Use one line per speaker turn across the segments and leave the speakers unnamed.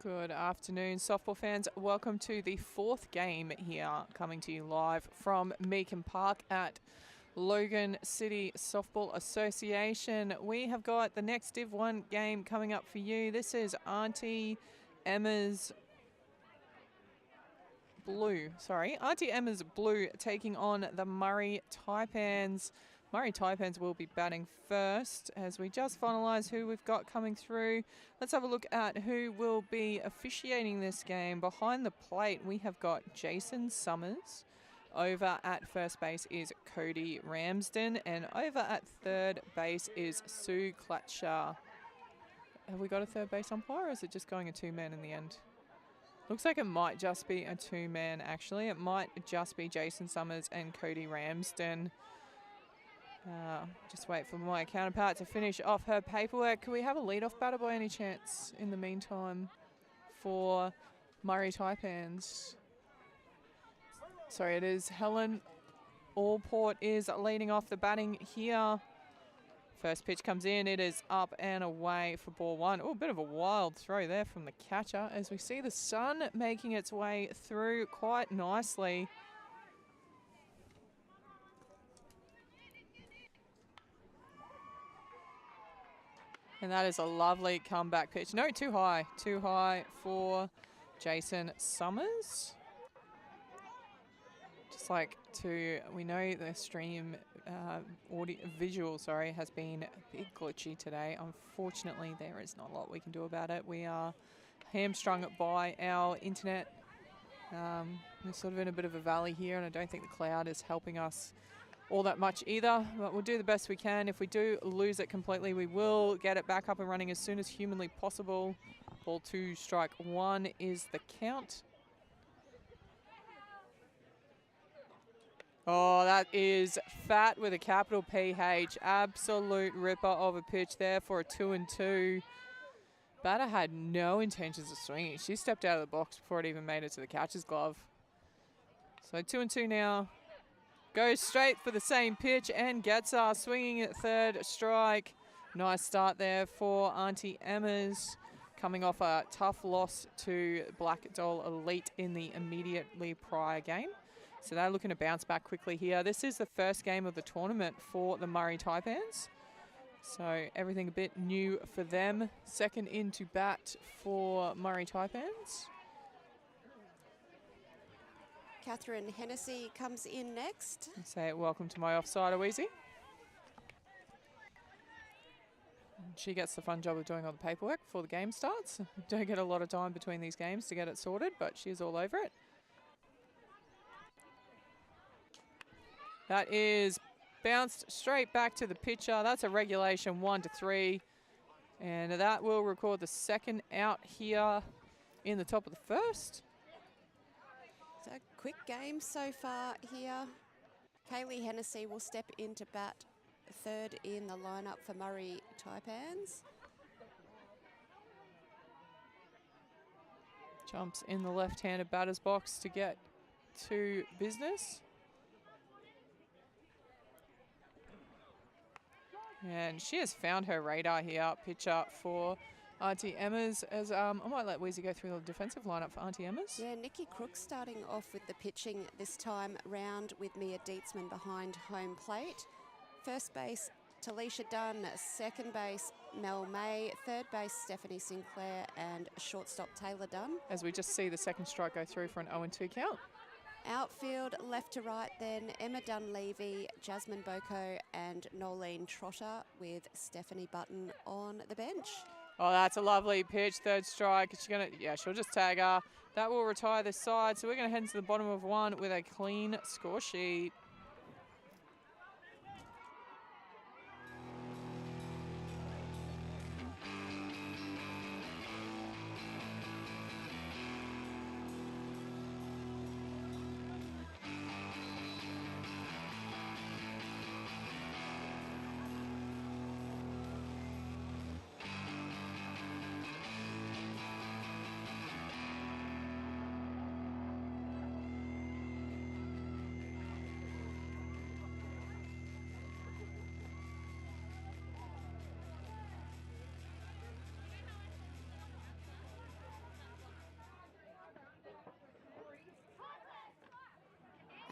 Good afternoon, softball fans. Welcome to the fourth game here, coming to you live from Meakin Park at Logan City Softball Association. We have got the next Div 1 game coming up for you. This is Aunty Emma's Blue. Aunty Emma's Blue taking on the Murri Taipans. Murri Taipans will be batting first as we just finalise who we've got coming through. Let's have a look at who will be officiating this game. Behind the plate, we have got Jason Summers. Over at first base is Cody Ramsden. And over at third base is Sue Klatscher. Have we got a third base umpire, or is it just going a two-man in the end? Looks like it might just be a two-man, actually. It might just be Jason Summers and Cody Ramsden. Just wait for my counterpart to finish off her paperwork. Can we have a lead-off batter by any chance in the meantime for Murri Taipans? Sorry, it is Helen Allport is leading off the batting here. First pitch comes in. It is up and away for ball one. Oh, a bit of a wild throw there from the catcher as we see the sun making its way through quite nicely. And that is a lovely comeback pitch. No, too high. Too high for Jason Summers. Just like we know the stream visual, has been a bit glitchy today. Unfortunately, there is not a lot we can do about it. We are hamstrung by our internet. We're sort of in a bit of a valley here, and I don't think the cloud is helping us all that much either, but we'll do the best we can. If we do lose it completely, we will get it back up and running as soon as humanly possible. Ball two, strike one is the count. Oh, that is fat with a capital PH. Absolute ripper of a pitch there for a 2-2. Batter had no intentions of swinging. She stepped out of the box before it even made it to the catcher's glove. So 2-2 now. Goes straight for the same pitch and gets us swinging at third strike. Nice start there for Aunty Emma's, coming off a tough loss to Black Doll Elite in the immediately prior game. So they're looking to bounce back quickly here. This is the first game of the tournament for the Murri Taipans. So everything a bit new for them. Second in to bat for Murri Taipans.
Catherine Hennessy comes in next.
Say welcome to my offside, Weezy. She gets the fun job of doing all the paperwork before the game starts. Don't get a lot of time between these games to get it sorted, but she's all over it. That is bounced straight back to the pitcher. That's a regulation 1-3. And that will record the second out here in the top of the first.
So quick game so far here. Kaylee Hennessy will step in to bat third in the lineup for Murri Taipans.
Jumps in the left-handed batter's box to get to business. And she has found her radar here, pitcher for Aunty Emma's, as I might let Weezy go through the defensive lineup for Aunty Emma's.
Yeah, Nikki Crook starting off with the pitching this time round with Mia Dietzman behind home plate. First base, Talisha Dunn. Second base, Mel May. Third base, Stephanie Sinclair. And shortstop, Taylor Dunn.
As we just see the second strike go through for an 0-2 count.
Outfield, left to right then, Emma Dunleavy, Jasmine Boko and Nolene Trotter with Stephanie Button on the bench.
Oh, that's a lovely pitch, third strike. She'll just tag her. That will retire this side. So we're going to head into the bottom of one with a clean score sheet.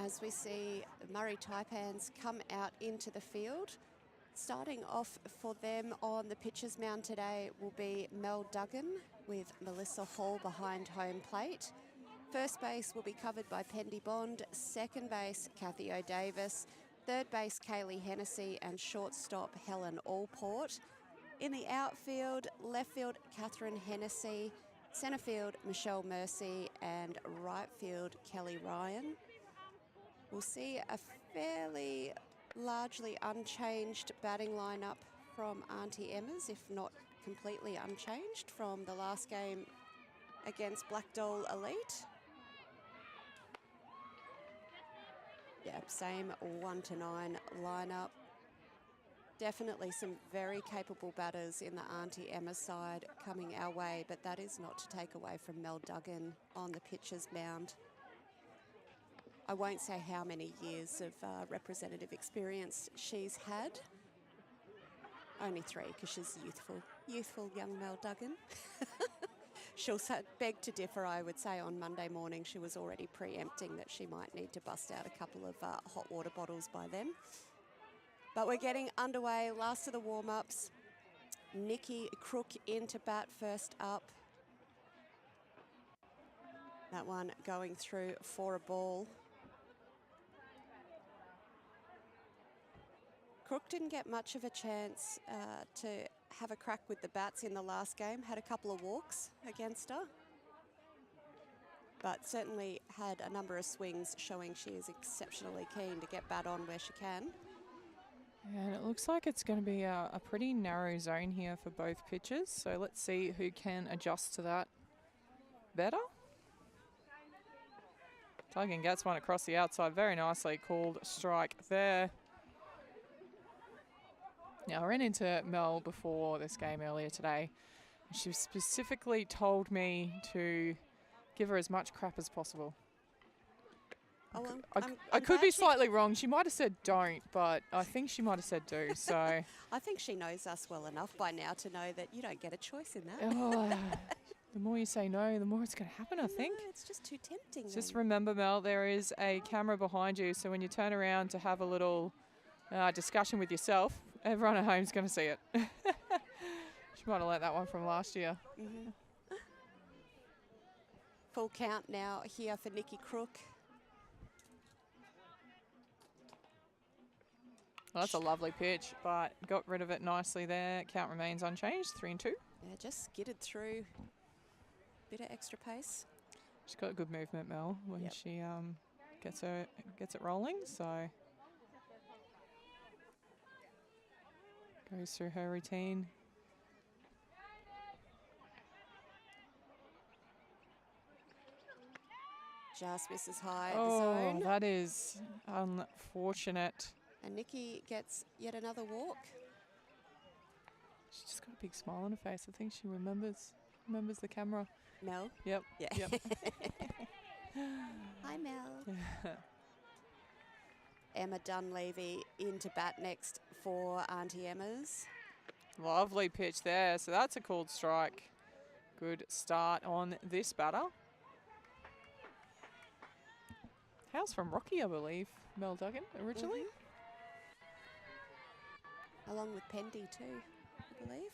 as we see the Murri Taipans come out into the field. Starting off for them on the pitcher's mound today will be Mel Duggan with Melissa Hall behind home plate. First base will be covered by Pendy Bond, second base Kathy O'Davis, third base Kaylee Hennessy and shortstop Helen Allport. In the outfield, left field Catherine Hennessy, centre field Michelle Mercy and right field Kelly Ryan. We'll see a fairly largely unchanged batting lineup from Aunty Emma's, if not completely unchanged from the last game against Blackdoll Elite. Yep, same 1 to 9 lineup. Definitely some very capable batters in the Aunty Emma side coming our way, but that is not to take away from Mel Duggan on the pitcher's mound. I won't say how many years of representative experience she's had. Only 3, because she's youthful young Mel Duggan. She'll beg to differ, I would say. On Monday morning, she was already preempting that she might need to bust out a couple of hot water bottles by then. But we're getting underway, last of the warm-ups. Nikki Crook in to bat first up. That one going through for a ball. Crook didn't get much of a chance to have a crack with the bats in the last game. Had a couple of walks against her. But certainly had a number of swings showing she is exceptionally keen to get bat on where she can.
And it looks like it's going to be a pretty narrow zone here for both pitchers. So let's see who can adjust to that better. Duggan gets one across the outside. Very nicely called strike there. Now, I ran into Mel before this game earlier today. She specifically told me to give her as much crap as possible.
Oh, well,
I could be slightly wrong. She might have said don't, but I think she might have said do. So
I think she knows us well enough by now to know that you don't get a choice in that.
Oh, the more you say no, the more it's going to happen, I think.
No, it's just too tempting.
Just remember, Mel, there is a camera behind you. So when you turn around to have a little discussion with yourself, everyone at home is going to see it. She might have learnt that one from last year.
Mm-hmm. Full count now here for Nikki Crook.
Well, that's a lovely pitch, but got rid of it nicely there. Count remains unchanged, 3-2.
Yeah, just skidded through. Bit of extra pace.
She's got good movement, Mel, when she gets it rolling. So goes through her routine.
Just misses high at the
Oh,
zone.
that is unfortunate.
And Nikki gets yet another walk.
She's just got a big smile on her face. I think she remembers the camera.
Mel?
Yep.
Yeah.
Yep.
Hi, Mel. Emma Dunleavy into bat next for Aunty Emma's.
Lovely pitch there. So that's a called strike. Good start on this batter. Hails from Rocky, I believe, Mel Duggan, originally.
Mm-hmm. Along with Pendy too, I believe.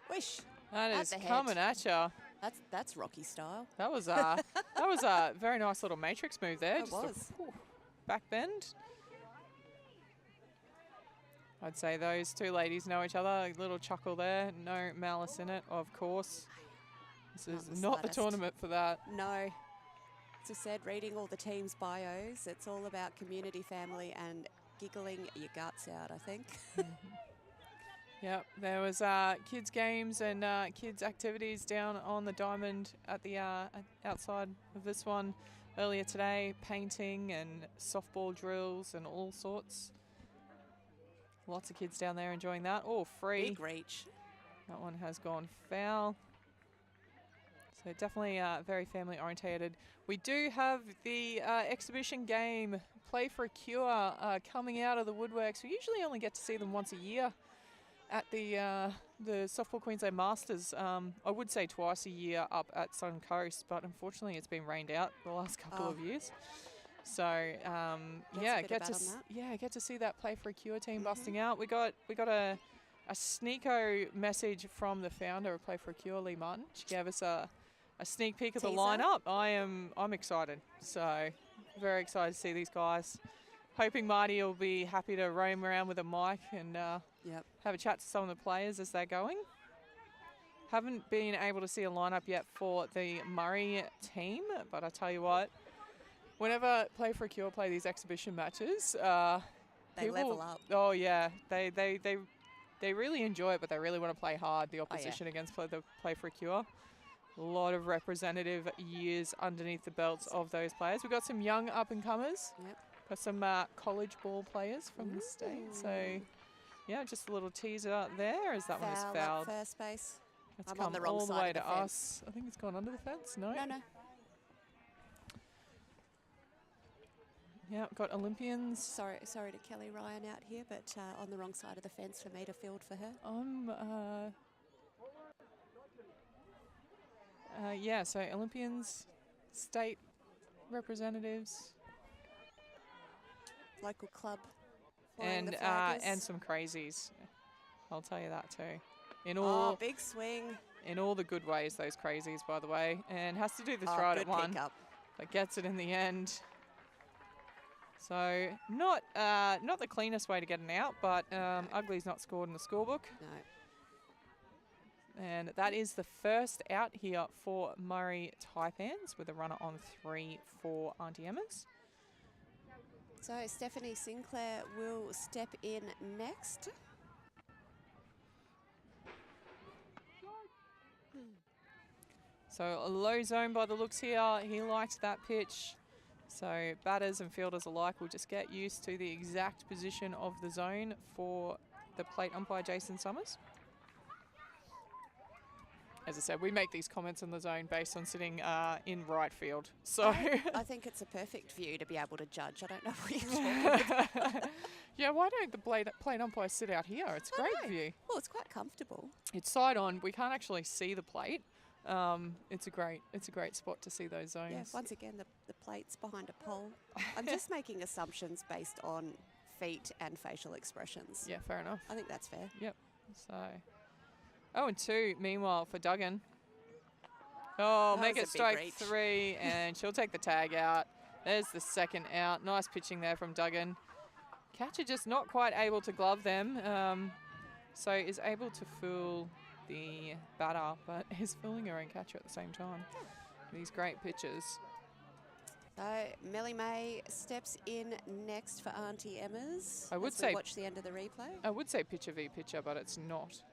Wish.
That
At
is
the head.
coming at you.
That's Rocky style.
That was a very nice little matrix move there.
It was.
Back bend. I'd say those two ladies know each other. A little chuckle there. No malice in it, of course. This is not the tournament for that.
No. As I said, reading all the teams' bios, it's all about community, family, and giggling your guts out, I think.
Yep, there was kids' games and kids' activities down on the diamond at the outside of this one earlier today. Painting and softball drills and all sorts. Lots of kids down there enjoying that. Oh, free.
Big reach.
That one has gone foul. So definitely very family orientated. We do have the exhibition game, Play for a Cure, coming out of the woodworks. We usually only get to see them once a year at the Softball Queensland Masters. I would say twice a year up at Sun Coast, but unfortunately it's been rained out the last couple of years. So
a bit of bat on that.
get to see that play for a cure team busting out. We got a sneako message from the founder of Play for a Cure, Lee Martin. She gave us a sneak peek of the
Teaser.
lineup. I'm excited. So very excited to see these guys. Hoping Marty will be happy to roam around with a mic and have a chat to some of the players as they're going. Haven't been able to see a lineup yet for the Murri team, but I tell you what, whenever Play for a Cure play these exhibition matches,
They level up.
Oh yeah, they really enjoy it, but they really want to play hard. The opposition against Play for a Cure. A lot of representative years underneath the belts of those players. We've got some young up-and-comers.
Yep.
Got some college ball players from the state. So, yeah, just a little teaser there as that one is fouled.
First base.
It's
I'm
come
on the wrong
all the
side
way
of the
to
fence.
us. I think it's gone under the fence. No?
No.
Yeah, got Olympians.
Sorry to Kelly Ryan out here, but on the wrong side of the fence for me to field for her.
So Olympians, state representatives,
Local club. flying the
and
flaggers.
some crazies. I'll tell you that too. In all
big swing.
in all the good ways, those crazies, by the way, and has to do the throw at one,
Pickup.
but gets it in the end. So not the cleanest way to get an out, but Ugly's not scored in the scorebook.
No.
And that is the first out here for Murri Taipans with a runner on 3 for Aunty Emma's.
So Stephanie Sinclair will step in next.
So a low zone by the looks here. He liked that pitch. So batters and fielders alike will just get used to the exact position of the zone for the plate umpire, Jason Summers. As I said, we make these comments on the zone based on sitting in right field. So
I think it's a perfect view to be able to judge. I don't know what you're talking about.
yeah, why don't the plate umpires sit out here? It's a great view.
Well, it's quite comfortable.
It's side on. We can't actually see the plate. It's a great spot to see those zones.
Yeah, once again, the plate's behind a pole. I'm just making assumptions based on feet and facial expressions.
Yeah, fair enough.
I think that's fair.
Yep. So 0-2 meanwhile for Duggan. Oh,
That
make
was
it
a big
strike
reach.
3 and she'll take the tag out. There's the second out. Nice pitching there from Duggan. Catcher just not quite able to glove them. So is able to fool the batter, but is fooling her own catcher at the same time. These great pitches.
So Melly May steps in next for Aunty Emma's.
I would
as we
say-
watch the end of the replay.
I would say pitcher v pitcher, but it's not.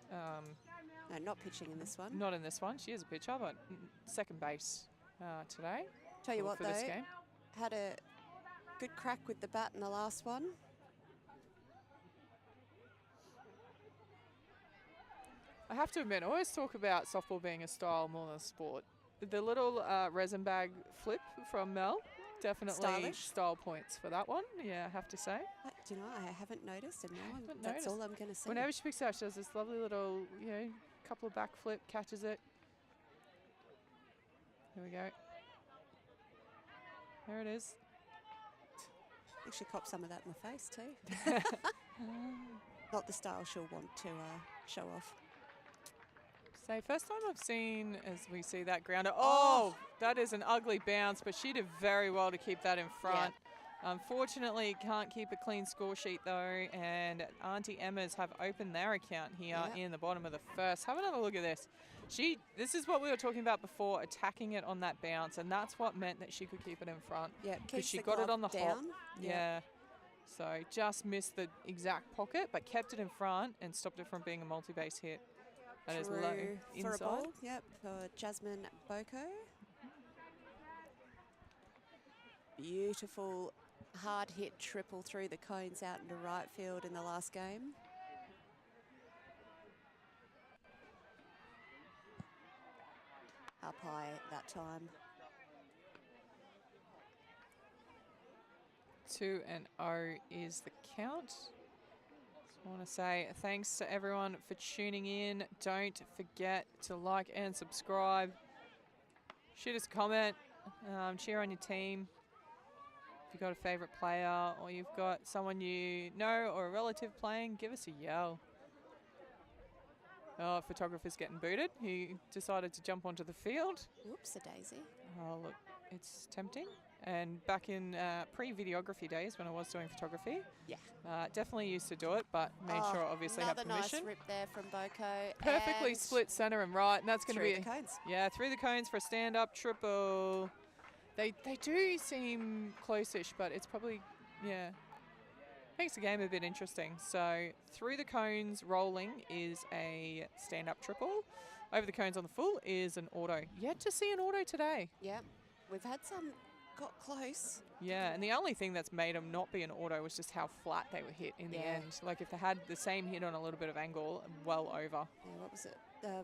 No, not pitching in this one.
Not in this one. She is a pitcher, but second base today.
Tell you what
for
though,
this game.
had a good crack with the bat in the last one.
I have to admit, I always talk about softball being a style more than a sport. The little resin bag flip from Mel, definitely
Stylish.
style points for that one. Yeah, I have to say.
Do you know, I haven't noticed, and now
haven't
that's all
noticed.
I'm going to say.
Whenever she picks it up, she does this lovely little, couple of back flip, catches it. Here we go. There it is.
I think she copped some of that in the face too. Not the style she'll want to show off.
So first time I've seen as we see that grounder. Oh, that is an ugly bounce, but she did very well to keep that in front. Unfortunately, can't keep a clean score sheet though, and Aunty Emma's have opened their account here in the bottom of the first. Have another look at this. This is what we were talking about before, attacking it on that bounce, and that's what meant that she could keep it in front.
Yeah,
because she
the
got it
glove
on the hop.
down.
Yeah. So just missed the exact pocket, but kept it in front and stopped it from being a multi-base hit. That is low
For a
inside.
ball, yep, for Jasmine Boko. Beautiful hard hit triple through the cones out into right field in the last game. Up high that time.
2-0 is the count. Just want to say thanks to everyone for tuning in. Don't forget to like and subscribe. Shoot us a comment. Cheer on your team. If you've got a favourite player or you've got someone you know or a relative playing, give us a yell. Oh, photographer's getting booted. He decided to jump onto the field.
Oops, a daisy.
Oh, look, it's tempting. And back in pre-videography days when I was doing photography,
Yeah.
definitely used to do it, but made sure obviously have
another
permission.
nice rip there from Boko.
Perfectly
and
split centre and right, and that's going to be
through the cones.
yeah, through the cones for a stand-up triple. They do seem close-ish, but it's probably makes the game a bit interesting. So through the cones rolling is a stand-up triple. Over the cones on the full is an auto. Yet to see an auto today.
Yeah, we've had some got close.
Yeah, and the only thing that's made them not be an auto was just how flat they were hit in the end. Like if they had the same hit on a little bit of angle, well over.
Yeah, what was it?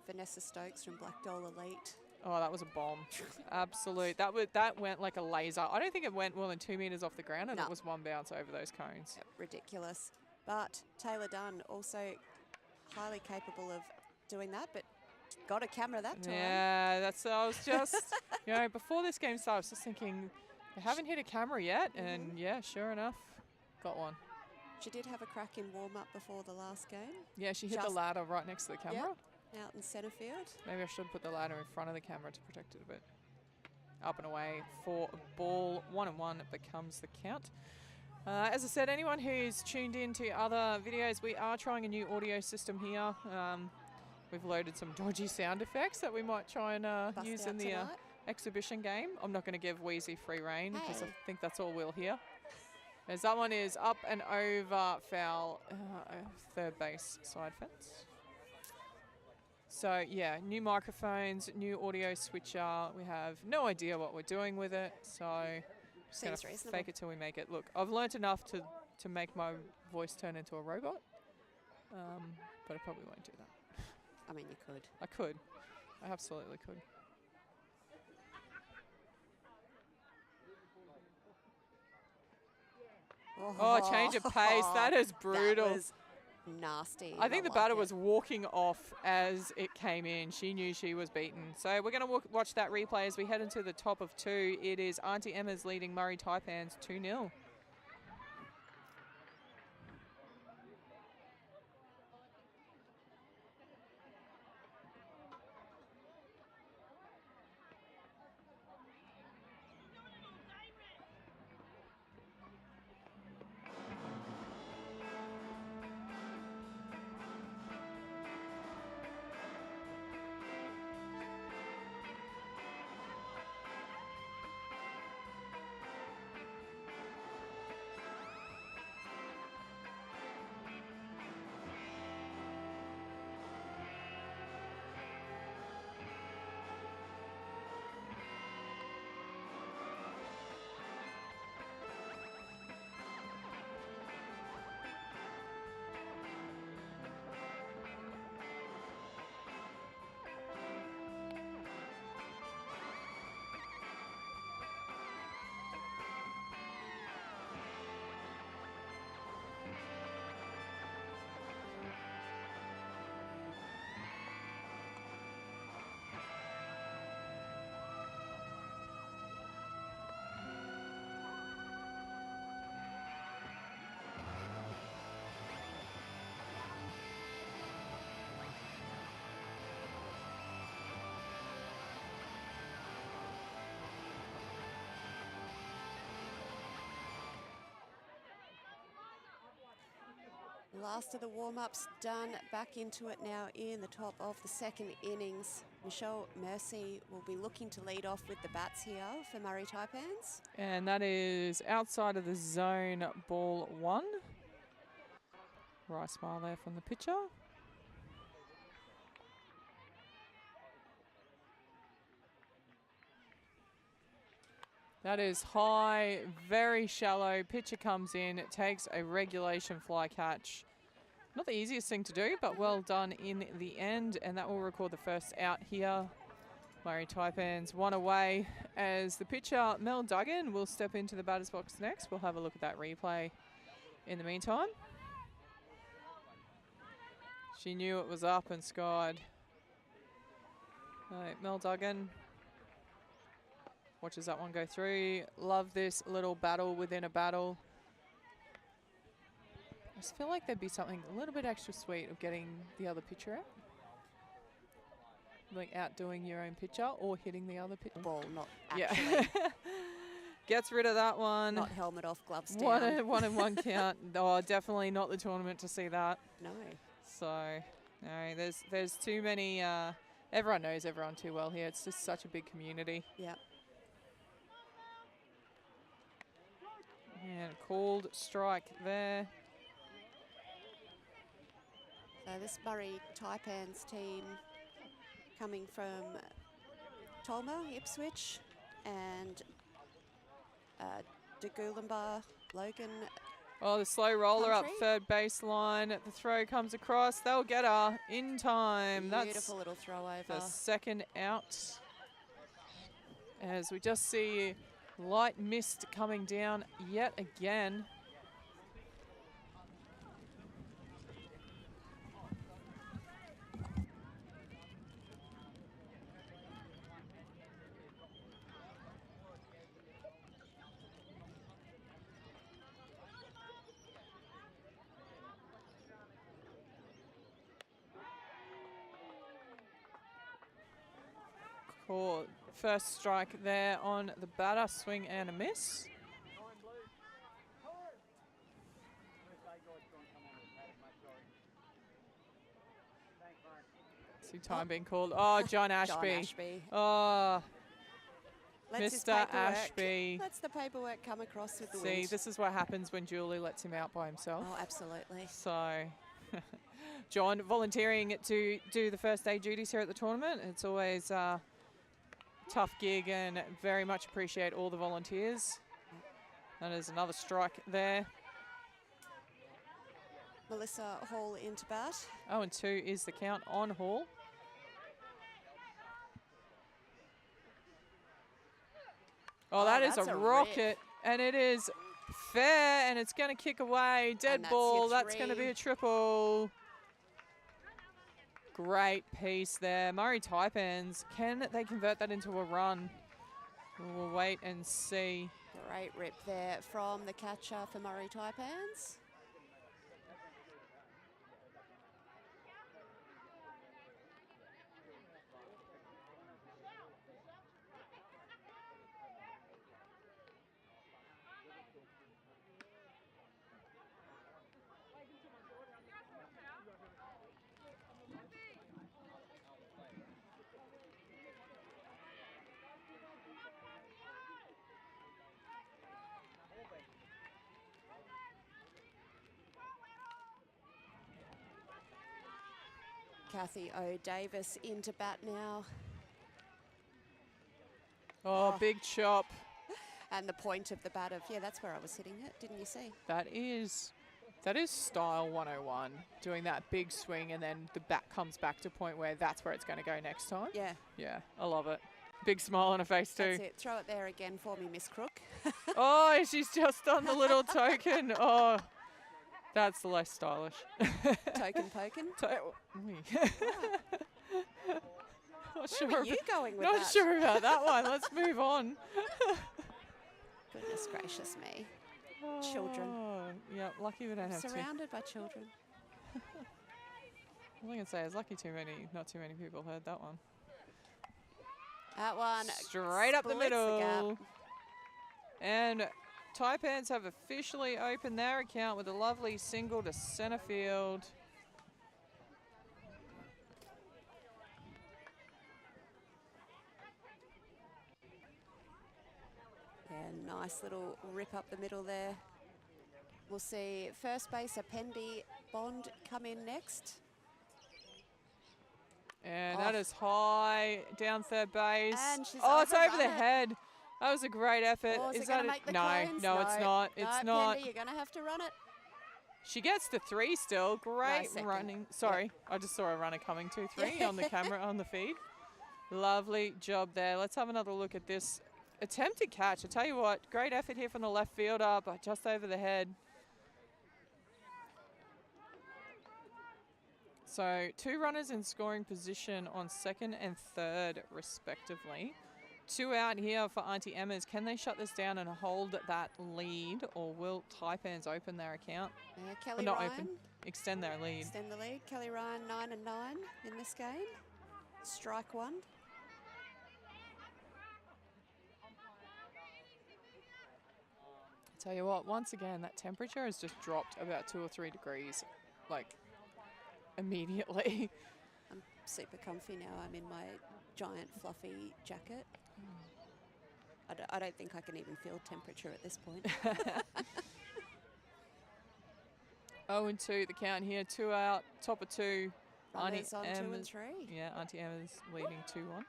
Vanessa Stokes from Black Doll Elite.
Oh, that was a bomb. Absolute. That went like a laser. I don't think it went more than 2 meters off the ground, and it was one bounce over those cones.
Yep, ridiculous. But Taylor Dunn also highly capable of doing that, but got a camera that time.
Yeah, that's. I was just, before this game started, I was just thinking, they haven't hit a camera yet, and yeah, sure enough, got one.
She did have a crack in warm-up before the last game.
Yeah, she hit the ladder right next to the camera.
Yep, out in centre field.
Maybe I should put the ladder in front of the camera to protect it a bit. Up and away for a ball. 1-1 becomes the count. As I said, anyone who's tuned in to other videos, we are trying a new audio system here. We've loaded some dodgy sound effects that we might try and use in the exhibition game. I'm not going to give Wheezy free reign because I think that's all we'll hear. As that one is up and over, foul, third base side fence. So yeah, new microphones, new audio switcher. We have no idea what we're doing with it, so just going to fake it till we make it. Look, I've learnt enough to make my voice turn into a robot, but I probably won't do that.
I mean, you could.
I could. I absolutely could. Oh, change of pace. That is brutal.
That was nasty.
I think the batter was walking off as it came in. She knew she was beaten. So we're going to watch that replay as we head into the top of 2. It is Aunty Emma's leading Murri Taipans 2-0.
Last of the warm-ups done. Back into it now in the top of the second innings. Michelle Mercy will be looking to lead off with the bats here for Murri Taipans.
And that is outside of the zone, ball 1. Right smile there from the pitcher. That is high, very shallow. Pitcher comes in, it takes a regulation fly catch. Not the easiest thing to do, but well done in the end. And that will record the first out here. Murri Taipans 1 away as the pitcher, Mel Duggan, will step into the batter's box next. We'll have a look at that replay in the meantime. She knew it was up and skied. Right, Mel Duggan Watches that one go through. Love this little battle within a battle. I just feel like there'd be something a little bit extra sweet of getting the other pitcher out. Like outdoing your own pitcher or hitting the other pitcher.
Ball, not
Yeah.
actually.
Gets rid of that one.
Not helmet off, gloves down.
One and one count. Oh, definitely not the tournament to see that.
No.
So, no, there's too many. Everyone knows everyone too well here. It's just such a big community.
Yeah.
And called strike there.
So this Murri Taipans team coming from Tolma, Ipswich, and Yugambeh, Logan.
Oh, the slow roller
Country.
up third baseline. The throw comes across. They'll get her in time.
Beautiful little throw
That's
over.
the second out. As we just see light mist coming down yet again. Cool. First strike there on the batter, swing and a miss. See time being called. Oh, John Ashby.
John Ashby.
Oh,
Lets his
Mr.
paperwork-
Ashby.
Lets the paperwork come across with the
See,
wind.
this is what happens when Julie lets him out by himself.
Oh, absolutely.
So, John volunteering to do the first day duties here at the tournament. It's always a tough gig and very much appreciate all the volunteers. That is another strike there.
Melissa Hall into bat.
0-2 is the count on Hall. Oh, that is
that's
a
a
rocket,
rip.
and it is fair, and it's going to kick away. Dead
that's
ball.
your
That's going to be
three.
a triple. Great piece there. Murri Taipans, can they convert that into a run? We'll wait and see.
Great rip there from the catcher for Murri Taipans. Kathy O. Davis into bat now.
Oh,
Oh.
big chop.
And the point of the bat of, yeah, that's where I was hitting it, didn't you see?
That is style 101, doing that big swing and then the bat comes back to point where that's where it's going to go next time.
Yeah,
Yeah, I love it. Big smile on her face too.
that's it. Throw it there again for me, Miss Crook.
Oh, she's just done the little token. Oh, that's less stylish.
Token poken.
Not
Where
sure.
were you going with
Not
that?
sure about that one. Let's move on.
Goodness gracious me. Children.
Oh, yeah, lucky we don't have to.
Surrounded by children.
All I can say is lucky not too many people heard that one.
That one
Straight up the
splits
middle.
gap.
And Taipans have officially opened their account with a lovely single to center field.
Yeah, nice little rip up the middle there. We'll see first base, Appendi Bond come in next.
And that is high down third base.
And she's
oh, it's over the
overrun it.
head. That was a great effort.
Oh, is it
that
gonna make the
no,
cones?
no, it's not. It's
no,
not.
Appendi, you're going to have to run it.
She gets to 3 still. Great
second.
running. Sorry, I just saw a runner coming to 3 on the camera on the feed. Lovely job there. Let's have another look at this attempted catch. I tell you what, great effort here from the left fielder, but just over the head. So 2 runners in scoring position on second and third, respectively. 2 out here for Aunty Emma's. Can they shut this down and hold that lead, or will Taipans open their account?
Yeah,
Or
Kelly
not
Ryan.
open, extend their lead.
Extend the lead. Kelly Ryan 9 and 9 in this game. Strike one.
Tell you what, once again, that temperature has just dropped about 2 or 3 degrees, like immediately.
I'm super comfy now. I'm in my giant fluffy jacket. I don't think I can even feel temperature at this point.
0-2 the count here, 2 out, top of 2.
Runners on 2 and
Emma's,
3.
yeah, Aunty Emma's leading 2-1.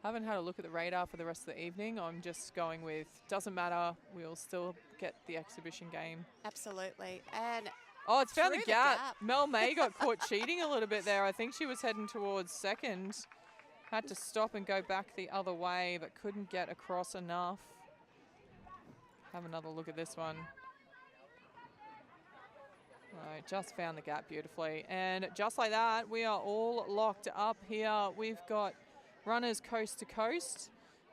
Haven't had a look at the radar for the rest of the evening. I'm just going with, doesn't matter, we'll still get the exhibition game.
Absolutely. And
Oh, it's found the
through
gap. Mel May got caught cheating a little bit there. I think she was heading towards second. Had to stop and go back the other way, but couldn't get across enough. Have another look at this one. Right, just found the gap beautifully. And just like that, we are all locked up here. We've got runners coast to coast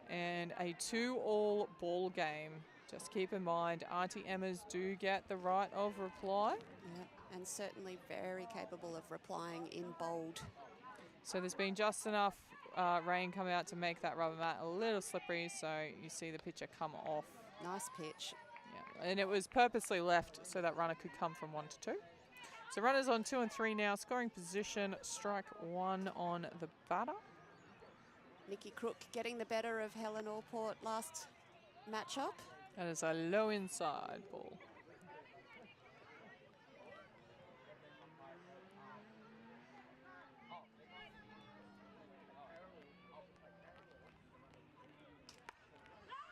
and a 2-all ball game. Just keep in mind, Aunty Emma's do get the right of reply.
Yep, and certainly very capable of replying in bold.
So there's been just enough rain come out to make that rubber mat a little slippery, so you see the pitcher come off.
Nice pitch.
Yeah, and it was purposely left so that runner could come from 1 to 2. So runners on 2 and 3 now, scoring position, strike 1 on the batter.
Nikki Crook getting the better of Helen Allport last matchup.
That is a low inside ball.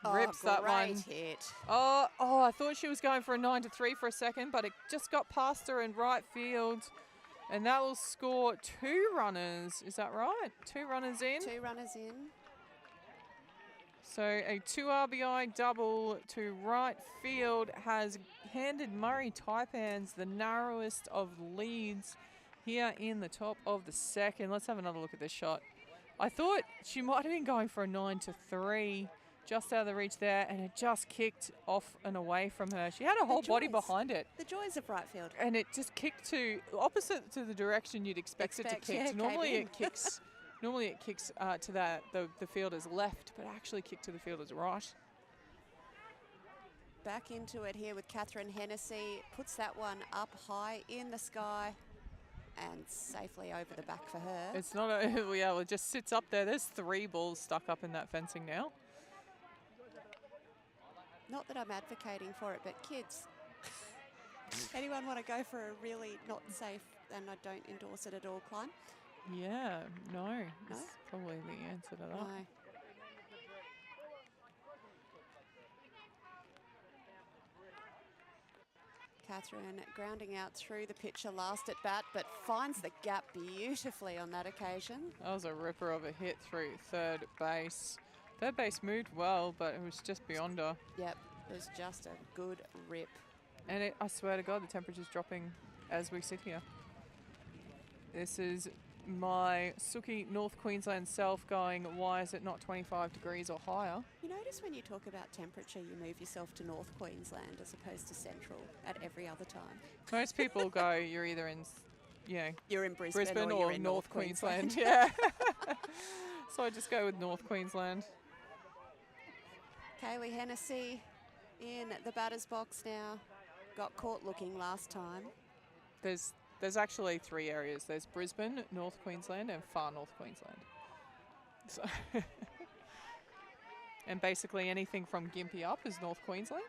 Rips that one.
Great hit.
Oh, I thought she was going for a 9 to 3 for a second, but it just got past her in right field. And that will score 2 runners. Is that right? 2 runners in.
2 runners in.
So a 2 RBI double to right field has handed Murri Taipans the narrowest of leads here in the top of the second. Let's have another look at this shot. I thought she might have been going for a 9 to 3, just out of the reach there, and it just kicked off and away from her. She had a whole body behind it.
The joys of right field.
And it just kicked to opposite to the direction you'd expect it to kick.
Yeah,
Normally it kicks to the fielder's left, but actually kicked to the fielder's right.
Back into it here with Catherine Hennessy. Puts that one up high in the sky and safely over the back for her.
It's not a, yeah, it just sits up there. There's 3 balls stuck up in that fencing now.
Not that I'm advocating for it, but kids. Anyone want to go for a really not safe, and I don't endorse it at all, climb?
Yeah, no.
No?
That's probably the answer to that.
No. Catherine grounding out through the pitcher last at bat, but finds the gap beautifully on that occasion.
That was a ripper of a hit through third base. Third base moved well, but it was just beyond her.
Yep, it was just a good rip.
And I swear to God, the temperature's dropping as we sit here. This is my Suki North Queensland self going, why is it not 25 degrees or higher?
You notice when you talk about temperature, you move yourself to North Queensland as opposed to Central at every other time.
Most people go, you're either in,
You're in Brisbane or
or
you're in
North
Queensland.
Yeah. So I just go with North Queensland.
Kaylee Hennessy in the batter's box now. Got caught looking last time.
There's actually 3 areas. There's Brisbane, North Queensland, and far North Queensland. So and basically anything from Gympie up is North Queensland.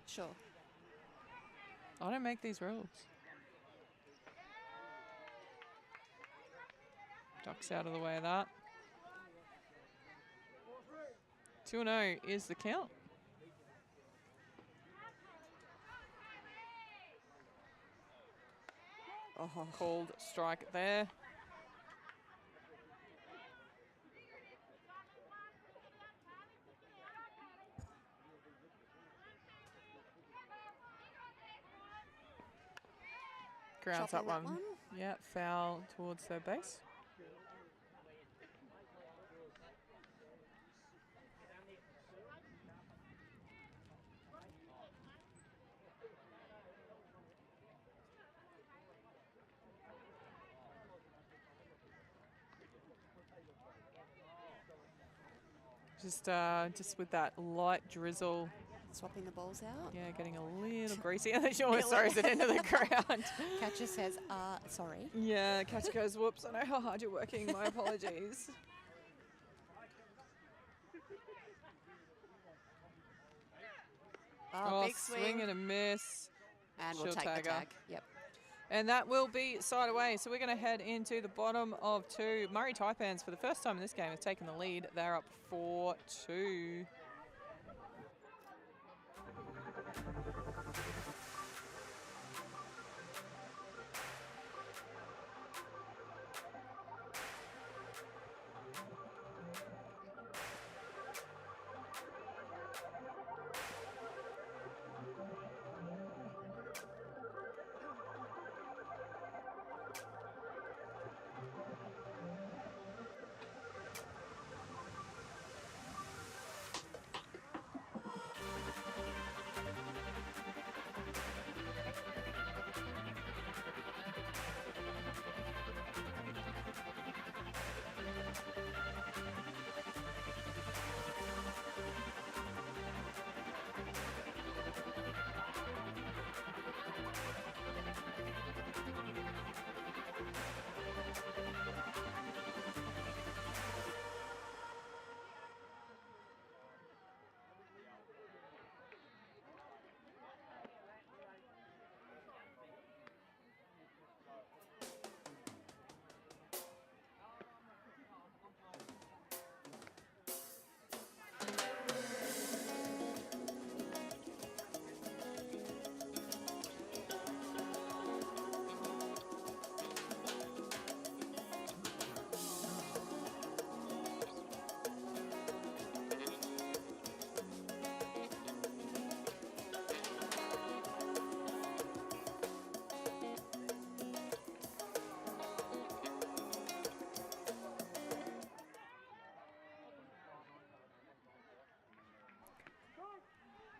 Sure.
I don't make these rules. Ducks out of the way of that. 2-0 is the count.
Oh,
Called strike there. Grounds
chopping
that one. Yeah, foul towards third base. Just with that light drizzle.
Swapping the balls out.
Yeah, getting a little greasy. And then she almost throws it into the ground.
Catcher says, sorry.
Yeah, catcher goes, whoops, I know how hard you're working. My apologies.
Big
swing and a miss.
And we'll
She'll
take
tag
the
her.
tag. Yep.
And that will be side away. So we're going to head into the bottom of 2. Murri Taipans, for the first time in this game, have taken the lead. They're up 4-2.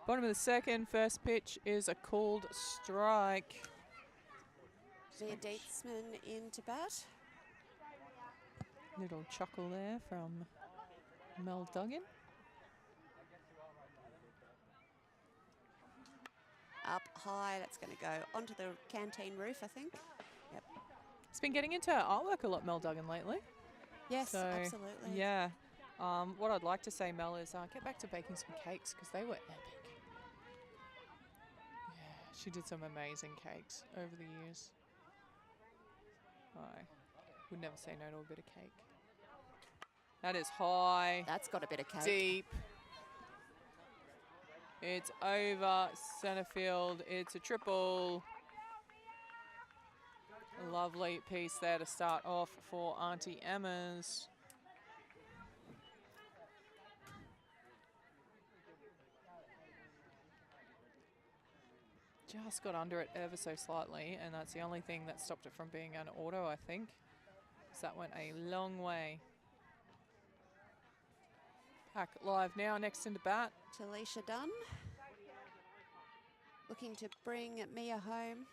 Bottom of the second, first pitch is a called strike.
Mia Deetsman in to bat.
Little chuckle there from Mel Duggan.
Up high, that's going to go onto the canteen roof, I think. Yep.
He's been getting into artwork a lot, Mel Duggan, lately.
Yes,
So,
absolutely.
Yeah. What I'd like to say, Mel, is get back to baking some cakes because they were epic. Yeah, she did some amazing cakes over the years. I would never say no to a bit of cake. That is high.
That's got a bit of cake.
Deep. It's over centre field. It's a triple. A lovely piece there to start off for Aunty Emma's. Just got under it ever so slightly, and that's the only thing that stopped it from being an auto, I think. So that went a long way. Pack live now, next into bat.
Talisha Dunn. Looking to bring Mia home.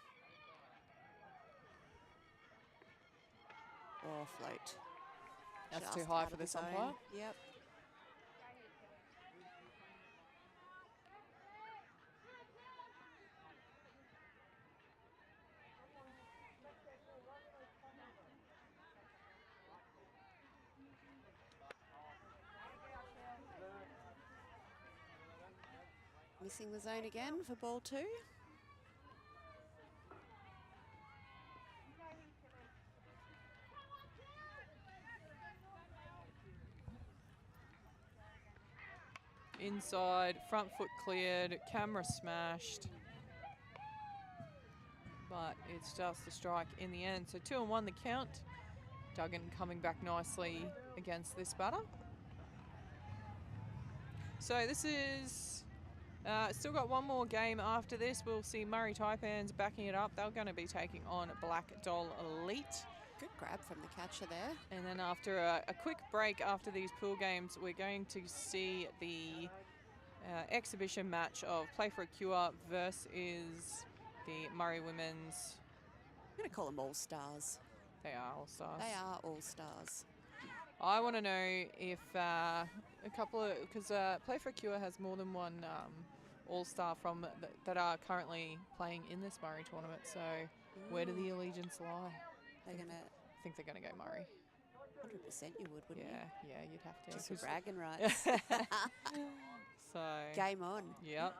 Or float.
That's
Just
too high
out
for
of the
this
zone.
umpire.
Yep. Missing the zone again for ball 2.
Inside, front foot cleared, camera smashed. But it's just a strike in the end. So 2-1 the count. Duggan coming back nicely against this batter. So this is Still got one more game after this. We'll see Murri Taipans backing it up. They're going to be taking on Black Doll Elite.
Good grab from the catcher there.
And then after a quick break after these pool games, we're going to see the exhibition match of Play for a Cure versus the Murri Women's.
I'm going to call them all-stars.
They are all-stars.
They are all-stars.
I want to know if a couple of, because Play for a Cure has more than one all-star from that are currently playing in this Murri tournament. So where do the allegiance lie?
They're going to...
I think they're going to go Murri.
100% you would, wouldn't you?
Yeah, you'd have to.
Just for bragging rights.
So
game on.
Yep.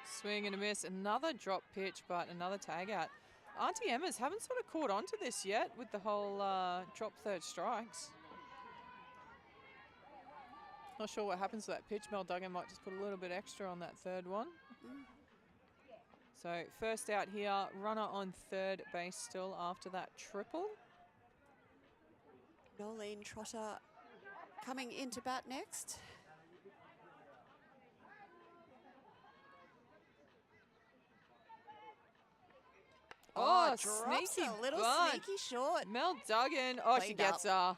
Swing and a miss. Another drop pitch, but another tag out. Aunty Emma's haven't sort of caught on to this yet with the whole drop third strikes. Not sure what happens to that pitch. Mel Duggan might just put a little bit extra on that third one. So first out here, runner on third base still after that triple.
Nolene Trotter coming into bat next.
Oh,
drops
sneaky
a little
bunt.
sneaky short.
Mel Duggan. Oh, she
Cleaned
gets
up.
her.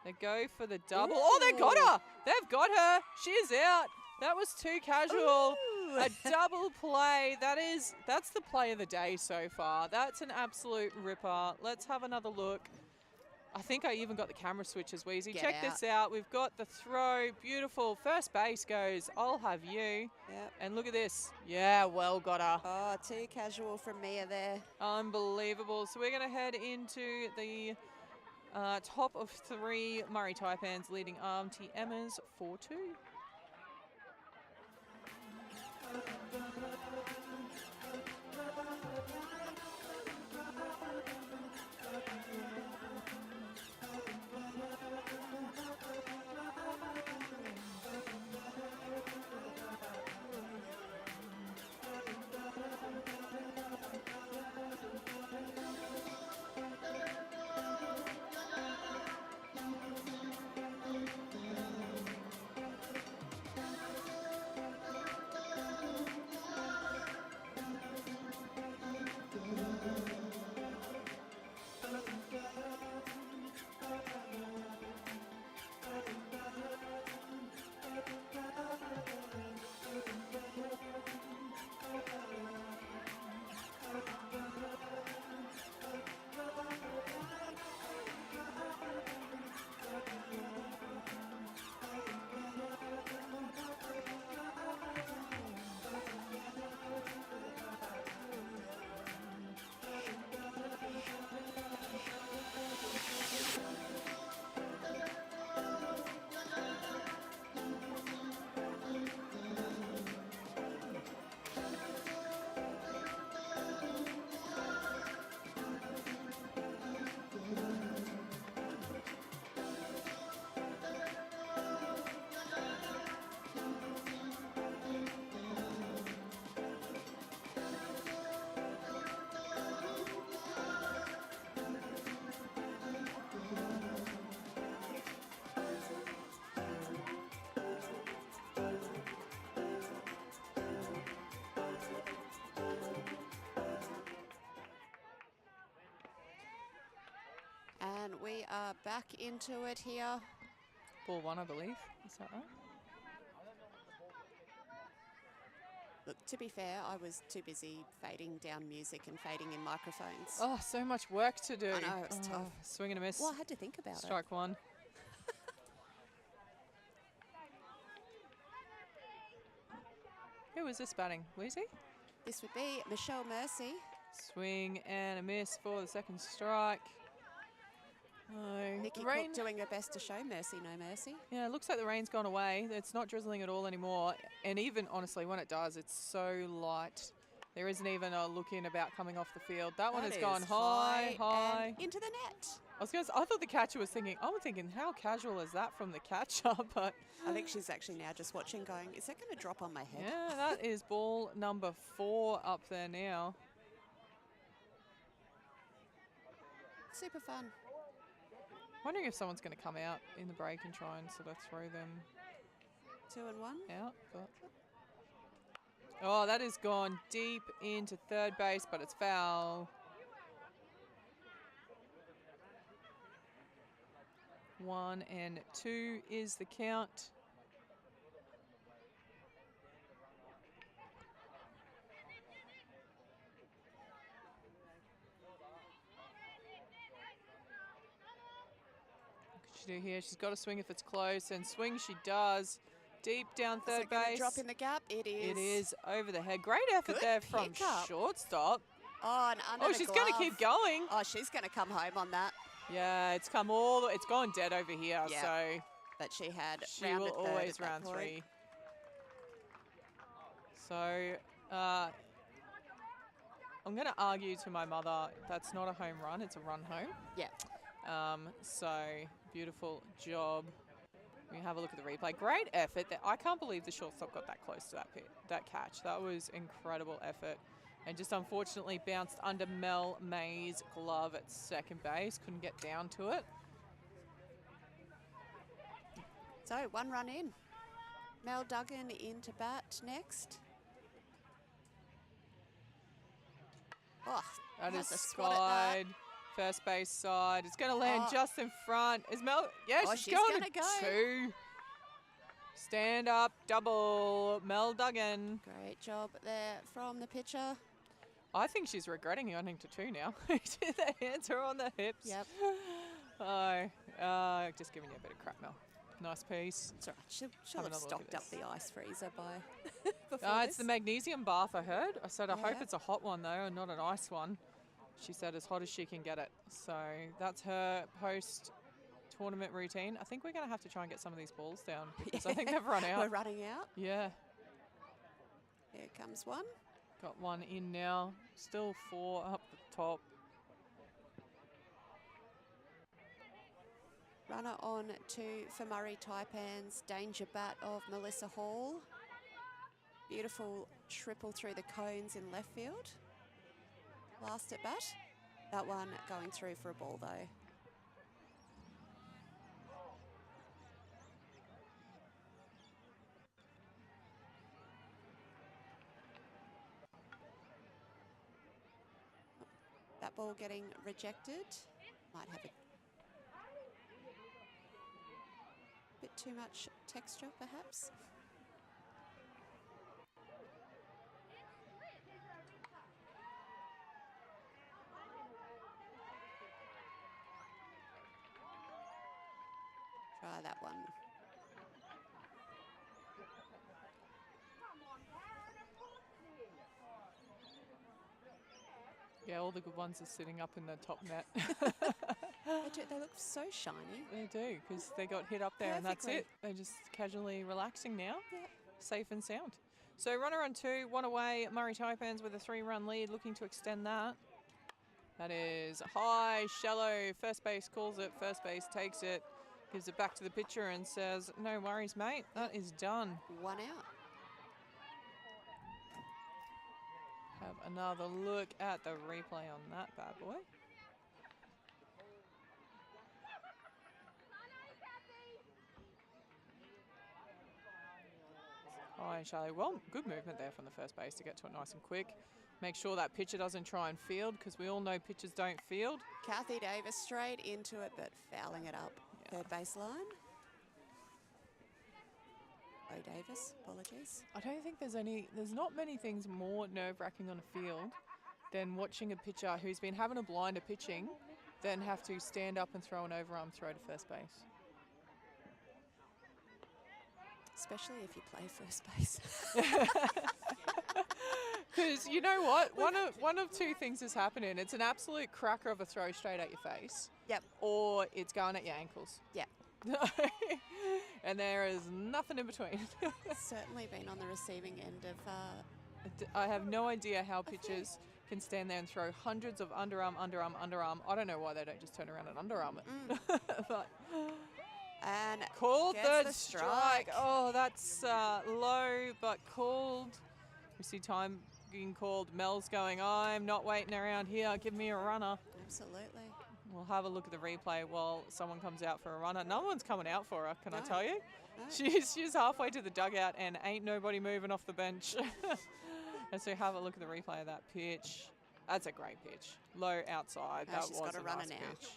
They go for the double. Oh, they got her. They've got her. She's out. That was too casual.
Ooh.
A double play. That's the play of the day so far. That's an absolute ripper. Let's have another look. I think I even got the camera switches, Wheezy.
Get
Check
out.
this out. We've got the throw. Beautiful. First base goes, I'll have you.
Yep.
And look at this. Yeah, well got her.
Oh, too casual from Mia there.
Unbelievable. So we're going to head into the top of three. Murri Taipans leading Aunty Emma's 4-2.
And we are back into it here.
Ball one, I believe. Is that right?
Look, to be fair, I was too busy fading down music and fading in microphones.
Oh, so much work to do.
I know, it's tough.
Swing and a miss.
Well, I had to think about it.
Strike one. Who was this batting? Wheezy?
This would be Michelle Mercy.
Swing and a miss for the second strike. No.
Nikki
Rain.
Cook doing her best to show Mercy no mercy.
Yeah, it looks like the rain's gone away. It's not drizzling at all anymore. And even, honestly, when it does, it's so light. There isn't even a look in about coming off the field. That one has gone high.
And into the net.
I thought the catcher was thinking, I'm thinking, how casual is that from the catcher? But
I think she's actually now just watching going, is that going to drop on my head?
yeah, that is ball number 4 up there now.
Super fun.
Wondering if someone's going to come out in the break and try and sort of throw them
2 and 1.
out. But oh, that has gone deep into third base, but it's foul. 1 and 2 is the count. Do here. She's got to swing if it's close, and swing she does. Deep down third base.
Drop in the gap. It is.
It is over the head. Great effort there from shortstop.
Oh, and under the
she's
glove.
going to keep going.
Oh, she's going to come home on that.
Yeah, it's gone dead over here.
Yeah,
so
but she had
she
rounded
will
third
always
at that
round
point.
3. So I'm going to argue to my mother that's not a home run; it's a run home.
Yeah.
So beautiful job. We have a look at the replay. Great effort. I can't believe the shortstop got that close to that catch. That was incredible effort. And just unfortunately bounced under Mel May's glove at second base. Couldn't get down to it.
So 1 run in. Mel Duggan into bat next. Oh,
That is
has a swat at that.
Side. First base side. It's going to land just in front. Is Mel? Yeah, she's going to
go.
2. Stand up, double. Mel Duggan.
Great job there from the pitcher.
I think she's regretting going to 2 now. The hands are on the hips.
Yep.
Oh, just giving you a bit of crap, Mel. Nice piece.
It's all right. She'll have stocked up the ice freezer by before
It's the magnesium bath, I heard. I said, I hope
Yeah.
it's a hot one, though, and not an ice one. She said as hot as she can get it. So that's her post-tournament routine. I think we're going to have to try and get some of these balls down because I think they've run out.
We're running out.
Yeah.
Here comes one.
Got 1 in now. Still 4 up the top.
Runner on 2 for Murri Taipans. Danger bat of Melissa Hall. Beautiful triple through the cones in left field. Last at bat. That one going through for a ball though. That ball getting rejected. Might have a bit too much texture perhaps. Try that one.
Yeah, all the good ones are sitting up in the top net.
They look so shiny.
They do, because they got hit up there and that's
Perfectly.
it. They're just casually relaxing now.
Yep.
Safe and sound. So runner on 2, 1 away. Murri Taipans with a 3-run lead, looking to extend that. That is high, shallow. First base calls it. First base takes it. Gives it back to the pitcher and says, no worries, mate. That is done.
1 out.
Have another look at the replay on that bad boy. Hi, Charlie. Well, good movement there from the first base to get to it nice and quick. Make sure that pitcher doesn't try and field because we all know pitchers don't field.
Kathy Davis straight into it, but fouling it up.
Yeah.
Third baseline. Oh, Davis, apologies.
I don't think there's not many things more nerve-wracking on a field than watching a pitcher who's been having a blinder pitching then have to stand up and throw an overarm throw to first base.
Especially if you play first base.
Because you know what? One of 2 things is happening. It's an absolute cracker of a throw straight at your face.
Yep.
Or it's going at your ankles.
Yep.
And there is nothing in between.
Certainly been on the receiving end of...
I have no idea how pitchers can stand there and throw hundreds of underarm. I don't know why they don't just turn around and underarm it. But
and
called
gets
third
the
strike. Oh, that's low, but called. We see time being called. Mel's going, I'm not waiting around here. Give me a runner.
Absolutely.
We'll have a look at the replay while someone comes out for a runner. No one's coming out for her, can I
No.
tell you?
No.
She's halfway to the dugout and ain't nobody moving off the bench. And so have a look at the replay of that pitch. That's a great pitch. Low outside.
No,
that
she's
was
got a
a
runner
nice
now.
pitch.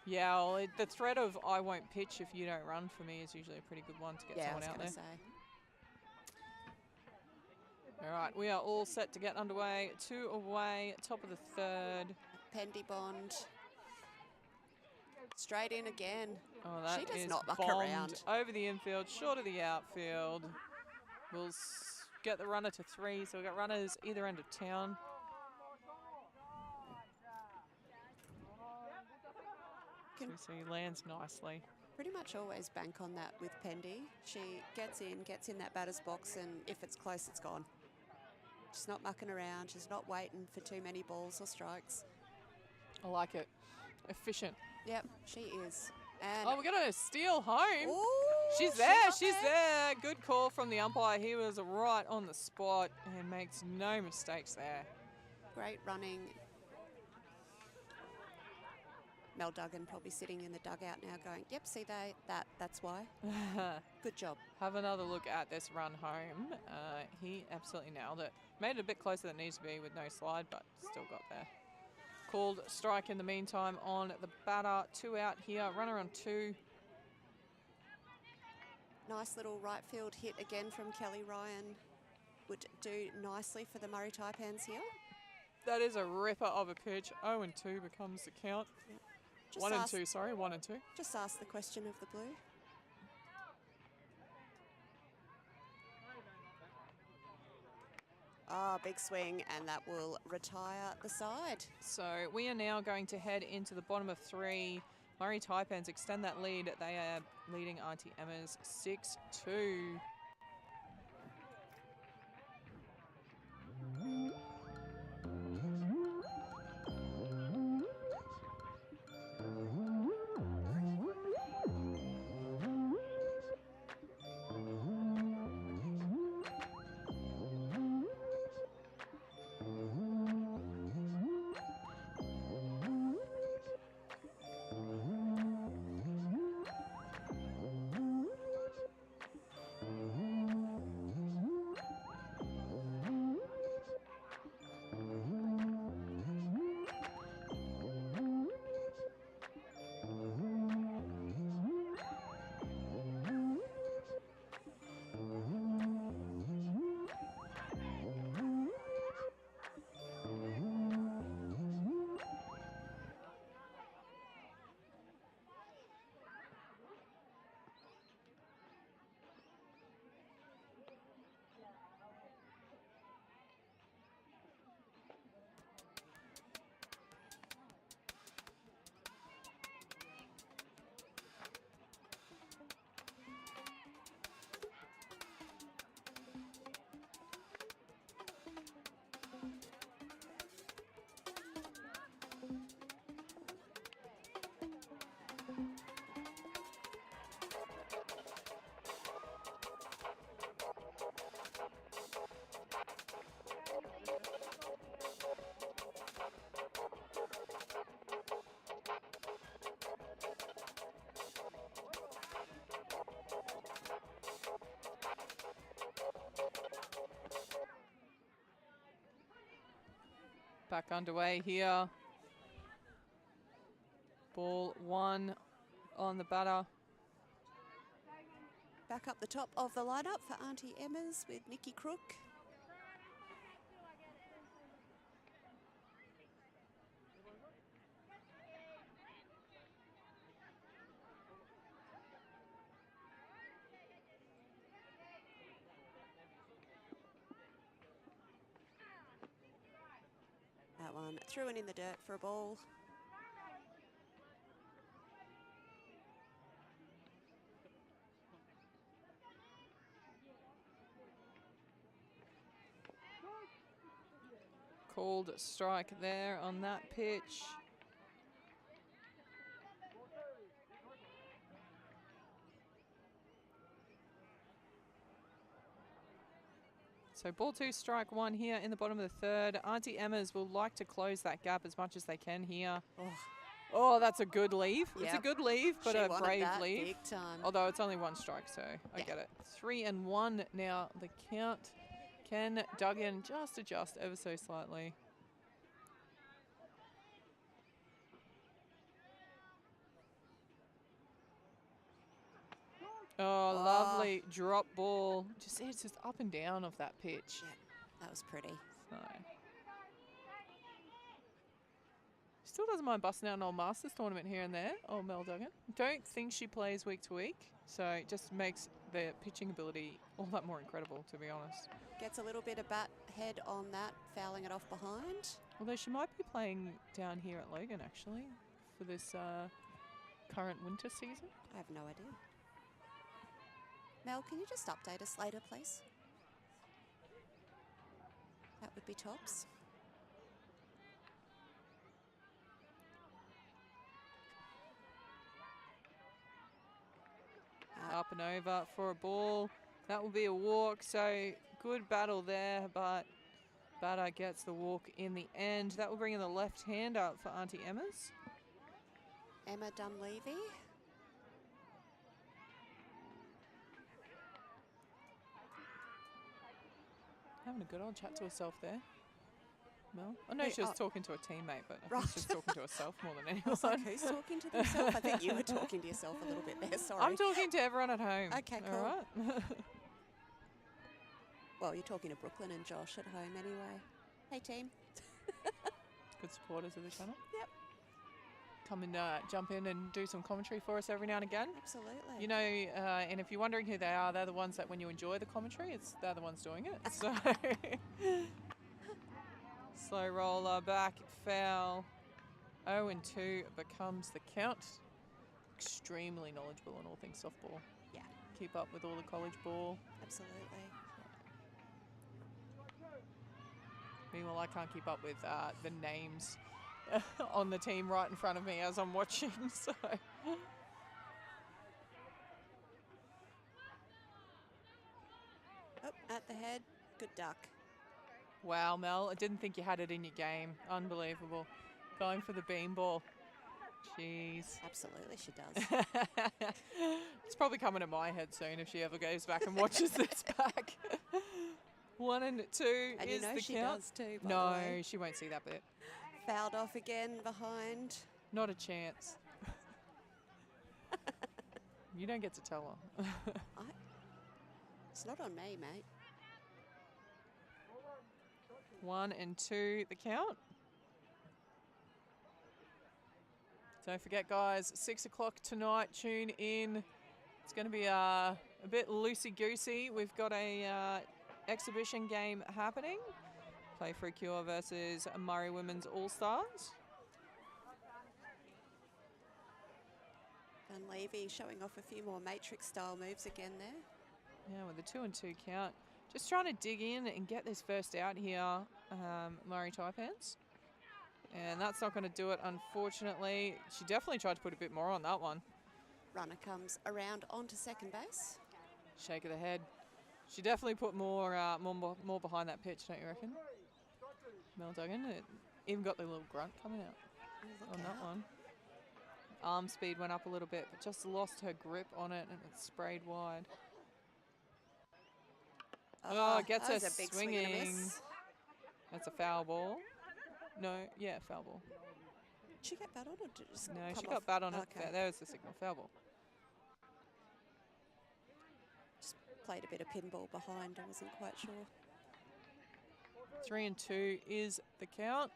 Yeah, well, the threat of I won't pitch if you don't run for me is usually a pretty good one to get
Yeah, I
someone
was
out
going
there.
to say.
All right, we are all set to get underway. 2 away, top of the third.
Pendy Bond. Straight in again.
Oh, that
She does
is
not muck
bombed
around.
over the infield, short of the outfield. We'll get the runner to 3, so we've got runners either end of town. So he lands nicely.
Pretty much always bank on that with Pendy. She gets in that batter's box, and if it's close, it's gone. She's not mucking around. She's not waiting for too many balls or strikes.
I like it. Efficient.
Yep, she is. And
Oh, we're going to steal home.
ooh,
She's there. She's there. Good call from the umpire. He was right on the spot and makes no mistakes there.
Great running. Mel Duggan probably sitting in the dugout now going, yep, see that's why. Good job.
Have another look at this run home. He absolutely nailed it. Made it a bit closer than it needs to be with no slide, but still got there. Called strike in the meantime on the batter. 2 out here. Runner on 2.
Nice little right field hit again from Kelly Ryan. Would do nicely for the Murri Taipans here.
That is a ripper of a pitch. 0 and 2 becomes the count.
Yep. Just
1 and
ask-
2, sorry. 1 and 2.
Just ask the question of the blue. Ah, big swing, and that will retire the side.
So we are now going to head into the bottom of 3. Murri Taipans extend that lead. They are leading Aunty Emma's 6-2. Back underway here. Ball 1 on the batter.
Back up the top of the lineup for Aunty Emma's with Nikki Crook. That one threw and in the dirt for a ball.
Called strike there on that pitch. So ball 2, strike 1 here in the bottom of the third. Aunty Emma's will like to close that gap as much as they can here.
Oh,
Oh, that's a good leave. It's a
Yep.
good leave, but
She
a
wanted
brave
that
leave.
big time.
Although it's only one strike, so I
Yeah.
get it. 3-1 now. The count. Can Duggan just adjust ever so slightly? Oh, lovely drop ball. It's just up and down of that pitch.
Yeah, that was pretty.
So. Still doesn't mind busting out an old Masters tournament here and there, old Mel Duggan. Don't think she plays week to week, so it just makes the pitching ability all that more incredible, to be honest.
Gets a little bit of bat head on that, fouling it off behind.
Although she might be playing down here at Logan, actually, for this current winter season.
I have no idea. Mel, can you just update us later, please? That would be tops.
Up and over for a ball. That will be a walk, so good battle there, but batter gets the walk in the end. That will bring in the left hand up for Aunty Emma's.
Emma Dunleavy.
Having a good old chat to herself there. Mel? I know
Hey,
she was talking to a teammate, but I think
Right.
she's talking to herself more than anyone.
I was like, who's talking to themselves? I think you were talking to yourself a little bit there, sorry.
I'm talking to everyone at home.
Okay,
All
cool.
right.
Well, you're talking to Brooklyn and Josh at home anyway. Hey, team.
Good supporters of the channel.
Yep.
Come and jump in and do some commentary for us every now and again.
Absolutely.
You know, and if you're wondering who they are, they're the ones that when you enjoy the commentary, they're the ones doing it. So slow roller, back, foul. 0-2 becomes the count. Extremely knowledgeable on all things softball.
Yeah.
Keep up with all the college ball.
Absolutely.
Meanwhile, I can't keep up with the names on the team right in front of me as I'm watching. So.
Oh, at the head. Good duck.
Wow, Mel, I didn't think you had it in your game. Unbelievable. Going for the beanball. Jeez.
Absolutely, she does.
It's probably coming to my head soon if she ever goes back and watches this back. 1-2
And
is
you know
the
she
count.
does too, by the
No,
way.
she won't see that bit.
Fouled off again behind.
Not a chance. You don't get to tell her.
It's not on me, mate.
1-2 the count. Don't forget, guys, 6 o'clock tonight, tune in. It's going to be a bit loosey-goosey. We've got a exhibition game happening. Play for a cure versus Murri Women's All-Stars.
Dunleavy showing off a few more matrix-style moves again there.
Yeah, with a 2-2 count. Just trying to dig in and get this first out here, Murri Taipans. And that's not going to do it, unfortunately. She definitely tried to put a bit more on that one.
Runner comes around onto second base.
Shake of the head. She definitely put more behind that pitch, don't you reckon? Mel Duggan. It even got the little grunt coming out
Oh,
on
look
that
out.
one. Arm speed went up a little bit, but just lost her grip on it, and it sprayed wide. Oh, gets
that
her
was a big swing and a
swinging.
miss.
That's a foul ball. No, yeah, foul ball.
Did she get bat on or did it just
No,
come
she
off?
got bat on it.
Okay.
There's the signal, foul ball.
Just played a bit of pinball behind. I wasn't quite sure.
3-2 is the count.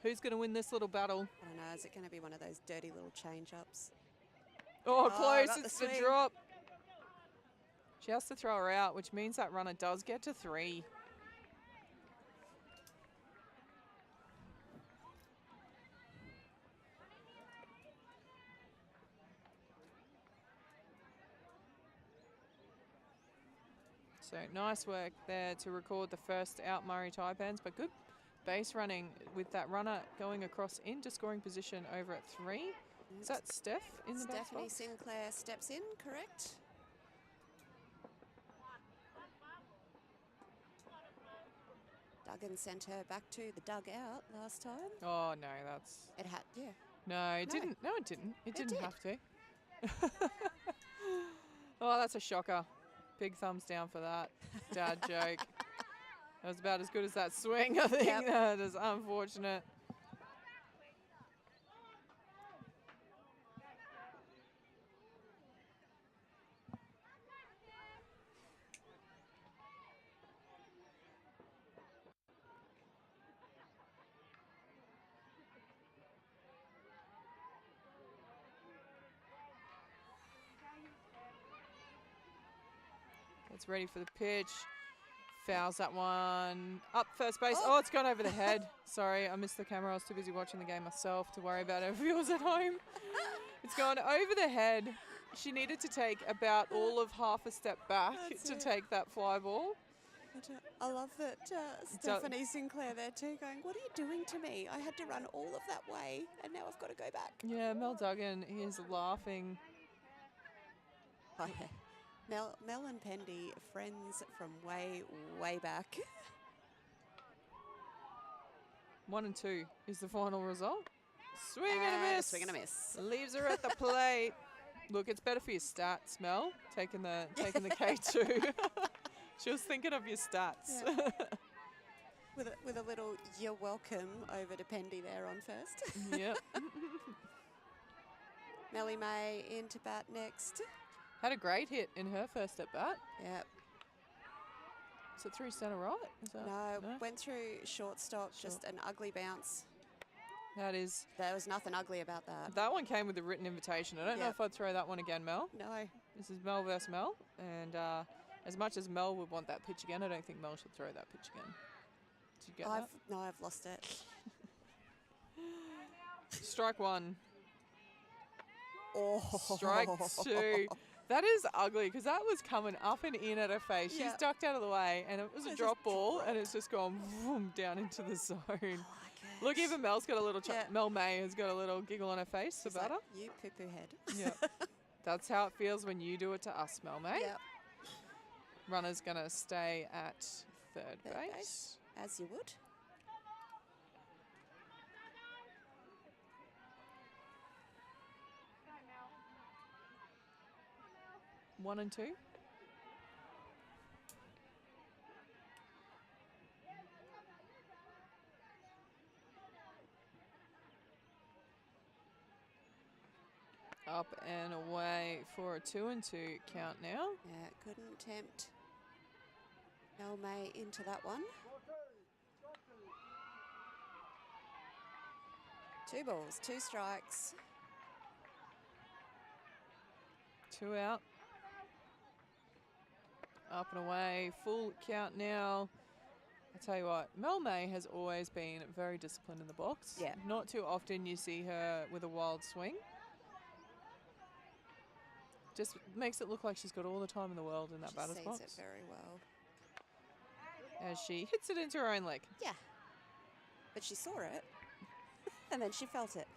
Who's going to win this little battle?
I don't know. Is it going to be one of those dirty little change-ups?
Oh,
Oh,
close.
got the
It's the
swing.
drop. She has to throw her out, which means that runner does get to 3. So nice work there to record the first out Murri Taipans, but good base running with that runner going across into scoring position over at 3. Is that Steph in the back
Stephanie
box?
Sinclair steps in, correct? Duggan sent her back to the dugout last time.
Oh, no, that's...
It had, yeah.
No, it
No.
didn't. No, it didn't. It didn't
did.
have to. Oh, that's a shocker. Big thumbs down for that. Dad joke. That was about as good as that swing, I think.
Yep.
That is unfortunate. Gets ready for the pitch. Fouls that one. Up first base. Oh, it's gone over the head. Sorry, I missed the camera. I was too busy watching the game myself to worry about our viewers at home. It's gone over the head. She needed to take about all of half a step back to take that fly ball.
I love that Stephanie Sinclair there too going, what are you doing to me? I had to run all of that way and now I've got to go back.
Yeah, Mel Duggan, he is laughing.
Oh, yeah. Mel and Pendy, friends from way, way back.
1 and 2 is the final result. Swing and a miss.
Swing and a miss.
Leaves her at the plate. Look, it's better for your stats, Mel, taking the K2. She was thinking of your stats.
Yeah. with a little you're welcome over to Pendy there on first.
Yep.
Melly May in to bat next.
Had a great hit in her first at bat.
Yep.
Is it through centre right? Is that,
No, went through shortstop, just an ugly bounce.
That is.
There was nothing ugly about that.
That one came with a written invitation. I don't know if I'd throw that one again, Mel.
No.
This is Mel versus Mel. And as much as Mel would want that pitch again, I don't think Mel should throw that pitch again. Did you get that?
No, I've lost it.
Strike one.
Oh.
Strike two. That is ugly because that was coming up and in at her face. She's ducked out of the way and it was a drop ball and it's just gone vroom, down into the zone. I like it. Look, even Mel's got a little, Mel May has got a little giggle on her face about her.
You poo-poo head.
Yeah. That's how it feels when you do it to us, Mel May.
Yep.
Runner's going to stay at third base.
As you would.
One and two. Up and away for a 2 and 2 count now.
Yeah, couldn't tempt Mel May into that one. 2 balls, 2 strikes.
2 out. Up and away, full count now. I tell you what, Mel May has always been very disciplined in the box.
Yeah.
Not too often you see her with a wild swing. Just makes it look like she's got all the time in the world in that batter's box.
She sees it very well.
As she hits it into her own leg.
Yeah. But she saw it. And then she felt it.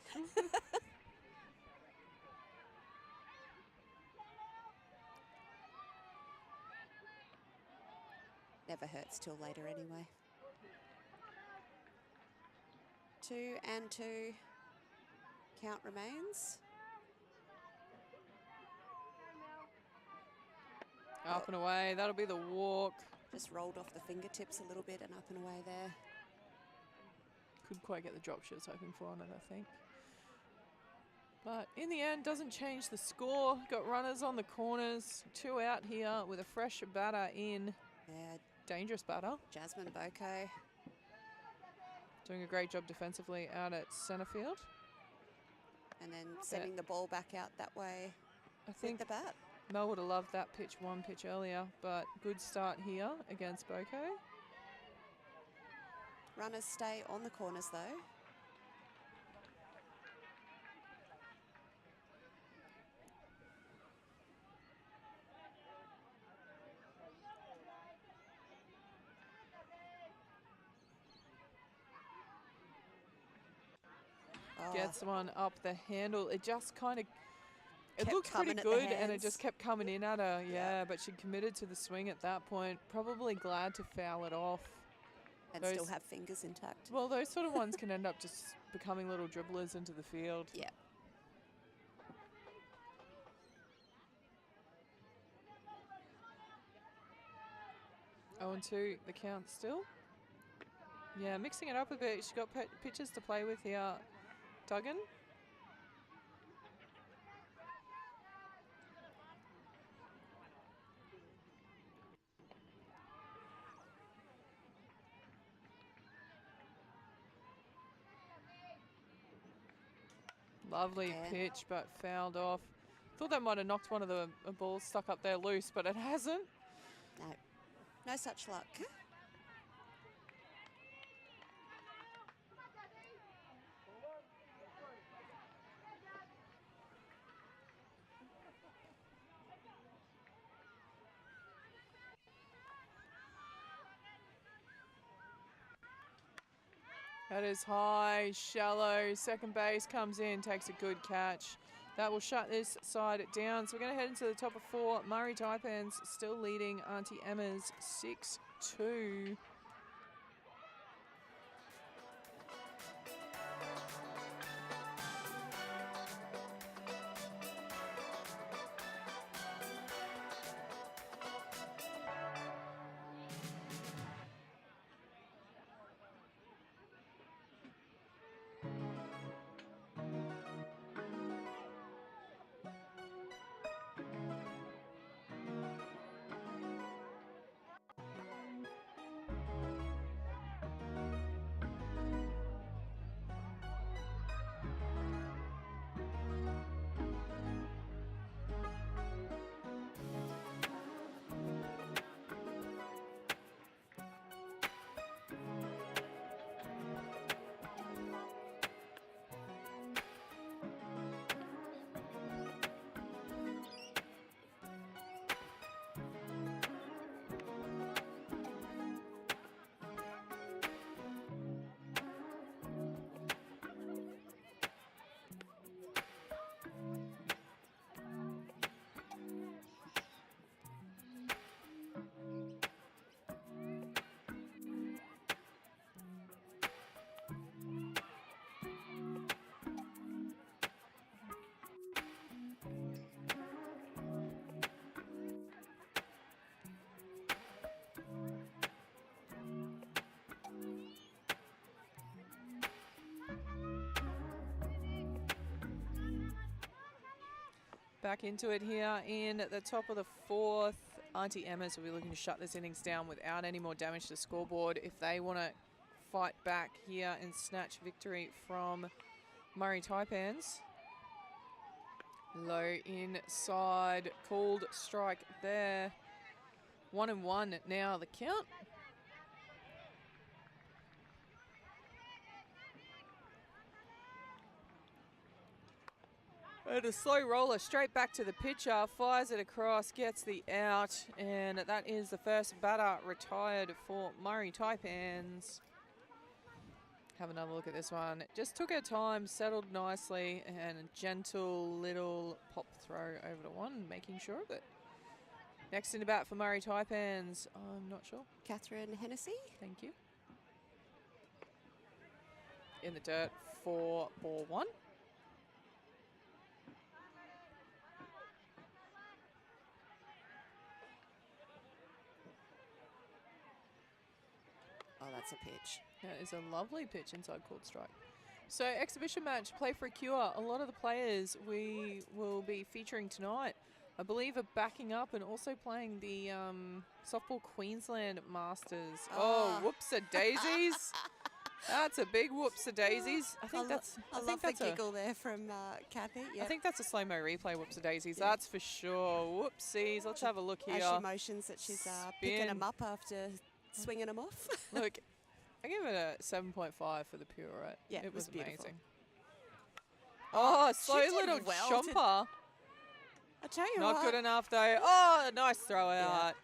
Never hurts till later anyway. 2 and 2. Count remains.
Up and away. That'll be the walk.
Just rolled off the fingertips a little bit and up and away there.
Couldn't quite get the drop she was hoping for on it, I think. But in the end, doesn't change the score. Got runners on the corners. 2 out here with a fresh batter in.
Yeah.
Dangerous batter.
Jasmine Boko.
Doing a great job defensively out at centre field.
And then sending the ball back out that way
I think
with the bat.
Mel would have loved that one pitch earlier, but good start here against Boko.
Runners stay on the corners though.
Gets one up the handle. It just kind of, it
Kept
looked pretty
coming at
good
the
and it
hands.
just kept coming in at her. Yeah, but she committed to the swing at that point. Probably glad to foul it off.
and
Those-
still have fingers intact.
Well, those sort of ones can end up just becoming little dribblers into the field.
Yeah.
0-2, the count still. Yeah, mixing it up a bit. She's got pitches to play with here. Duggan. Lovely
Again.
pitch, but fouled off. Thought that might have knocked one of the balls stuck up there loose, but it hasn't.
No. No such luck.
That is high, shallow. Second base comes in, takes a good catch. That will shut this side down. So we're going to head into the top of 4. Murri Taipans still leading Aunty Emma's 6-2. Back into it here in the top of the 4th. Aunty Emma's will be looking to shut this innings down without any more damage to the scoreboard if they want to fight back here and snatch victory from Murri Taipans. Low inside, called strike there. 1-1 now the count. And a slow roller straight back to the pitcher, fires it across, gets the out, and that is the first batter retired for Murri Taipans. Have another look at this one. Just took her time, settled nicely, and a gentle little pop throw over to one, making sure of it. Next in the bat for Murri Taipans, I'm not sure.
Catherine Hennessy.
Thank you. In the dirt for ball 1.
Oh, that's a pitch.
That is a lovely pitch inside called strike. So exhibition match, play for a cure. A lot of the players we will be featuring tonight, I believe, are backing up and also playing the Softball Queensland Masters. Oh, whoops-a-daisies. That's a big whoops-a-daisies. I think that's
the giggle there from Kathy. Yep.
I think that's a slow-mo replay, whoops-a-daisies.
Yeah.
That's for sure. Whoopsies. Let's have a look here.
As she motions that she's picking them up after swinging them off.
Look, I give it a 7.5 for the pirouette.
Yeah,
it was
beautiful.
amazing. Oh,
she
slow
did
little
well to-
chomper.
I tell you
Not
what.
good enough though. Oh, a nice throw
Yeah.
out.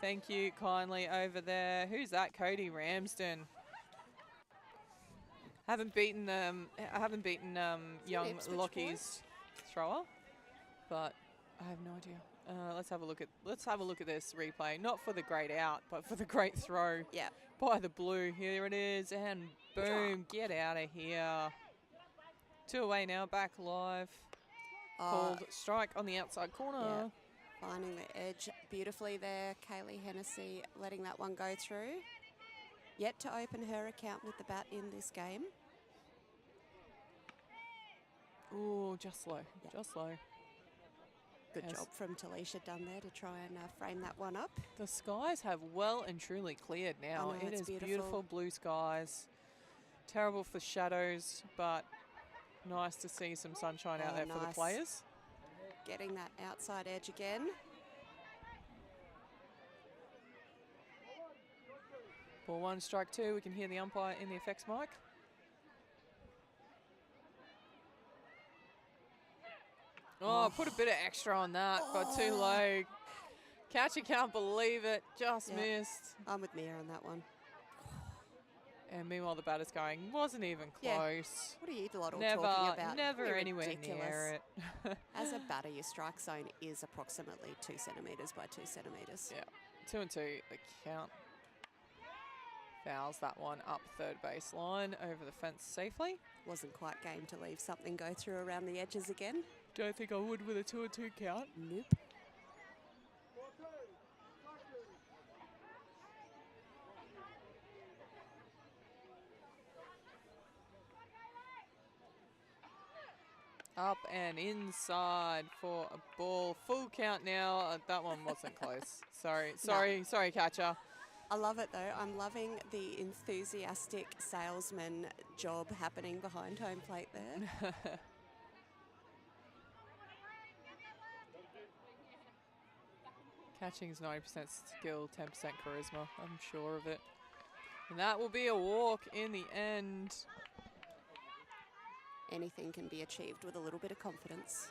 Thank you kindly over there. Who's that? Cody Ramsden. I haven't beaten young
Ipswich
Lockie's thrower, but I have no idea. Let's have a look at this replay. Not for the great out, but for the great throw.
Yeah.
By the blue. Here it is, and boom, get out of here. 2 away now, back live. Called strike on the outside corner.
Yeah. Finding the edge beautifully there. Kaylee Hennessy letting that one go through. Yet to open her account with the bat in this game.
Ooh, just low, just low.
Good job from Talisha Dunn there to try and frame that one up.
The skies have well and truly cleared now.
I know,
It is
beautiful.
beautiful blue skies. Terrible for shadows, but nice to see some sunshine out there for the players.
Getting that outside edge again.
Ball 1, strike 2. We can hear the umpire in the effects mic. Oh, put a bit of extra on that, but too low. Catcher can't believe it, just missed.
I'm with Mia on that one.
And meanwhile, the batter's going, wasn't even close.
What are you lot all
Never,
talking about?
never
You're
anywhere
ridiculous.
near it.
As a batter, your strike zone is approximately 2 centimetres by 2 centimetres.
Yeah, 2 and 2, the count. Fouls that one up third base line over the fence safely.
Wasn't quite game to leave something go through around the edges again.
Don't think I would with a 2 and 2 count.
Nope.
Up and inside for a ball. Full count now. That one wasn't close. Sorry, catcher.
I love it though. I'm loving the enthusiastic salesman job happening behind home plate there.
Catching's 90% skill, 10% charisma. I'm sure of it. And that will be a walk in the end.
Anything can be achieved with a little bit of confidence.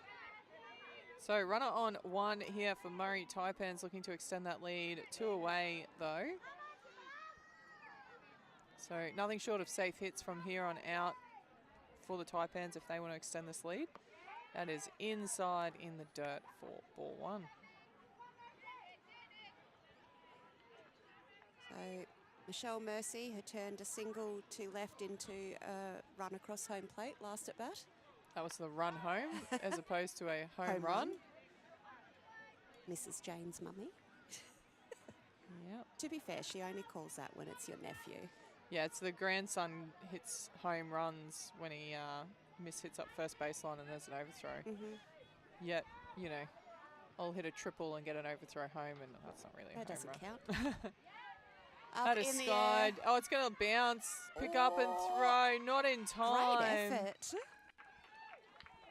So runner on 1 here for Murri Taipans, looking to extend that lead. 2 away though. So nothing short of safe hits from here on out for the Taipans if they want to extend this lead. That is inside in the dirt for ball 1.
So Michelle Mercy, who turned a single to left into a run across home plate last at bat.
That was the run home as opposed to a home run.
Mrs. Jane's mummy.
Yep.
To be fair, she only calls that when it's your nephew.
Yeah, it's the grandson hits home runs when he mishits up first baseline and there's an overthrow. Yet, you know, I'll hit a triple and get an overthrow home, and that's not really a
That
home
doesn't
run.
count.
That is skied. Oh, it's going to bounce, pick up and throw. Not in time.
Great effort.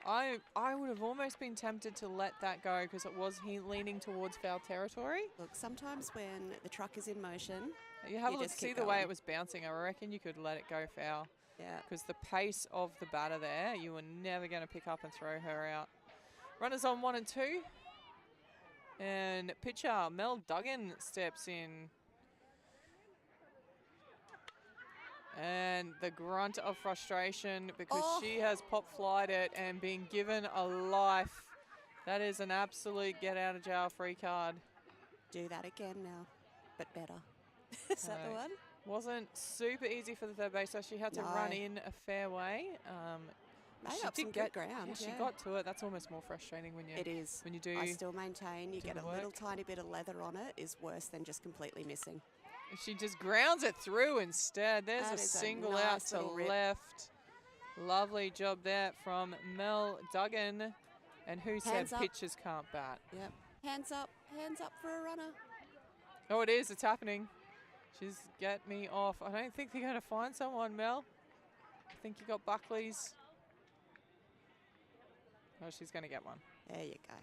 I would have almost been tempted to let that go because it was leaning towards foul territory.
Look, sometimes when the truck is in motion,
you have a look,
just
see
keep
the way
going.
it was bouncing. I reckon you could let it go foul.
Yeah.
Because the pace of the batter there, you were never going to pick up and throw her out. Runners on 1 and 2. And pitcher Mel Duggan steps in. And the grunt of frustration because she has pop-flied it and been given a life. That is an absolute get-out-of-jail-free card.
Do that again now, but better. Is that the one?
Wasn't super easy for the third baser. She had to run in a fair way.
Made up some good ground.
Yeah, she got to it. That's almost more frustrating when you.
It is.
When you do.
I still maintain you get
the
a
work.
little tiny bit of leather on it is worse than just completely missing.
She just grounds it through instead. There's
That
a
is a
single out
nice
to
little rip.
left. Lovely job there from Mel Duggan. And who
Hands
said
up.
pitchers can't bat?
Yep. Hands up for a runner.
Oh, it is. It's happening. She's get me off. I don't think they're going to find someone, Mel. I think you got Buckley's. Oh, she's going to get one.
There you go.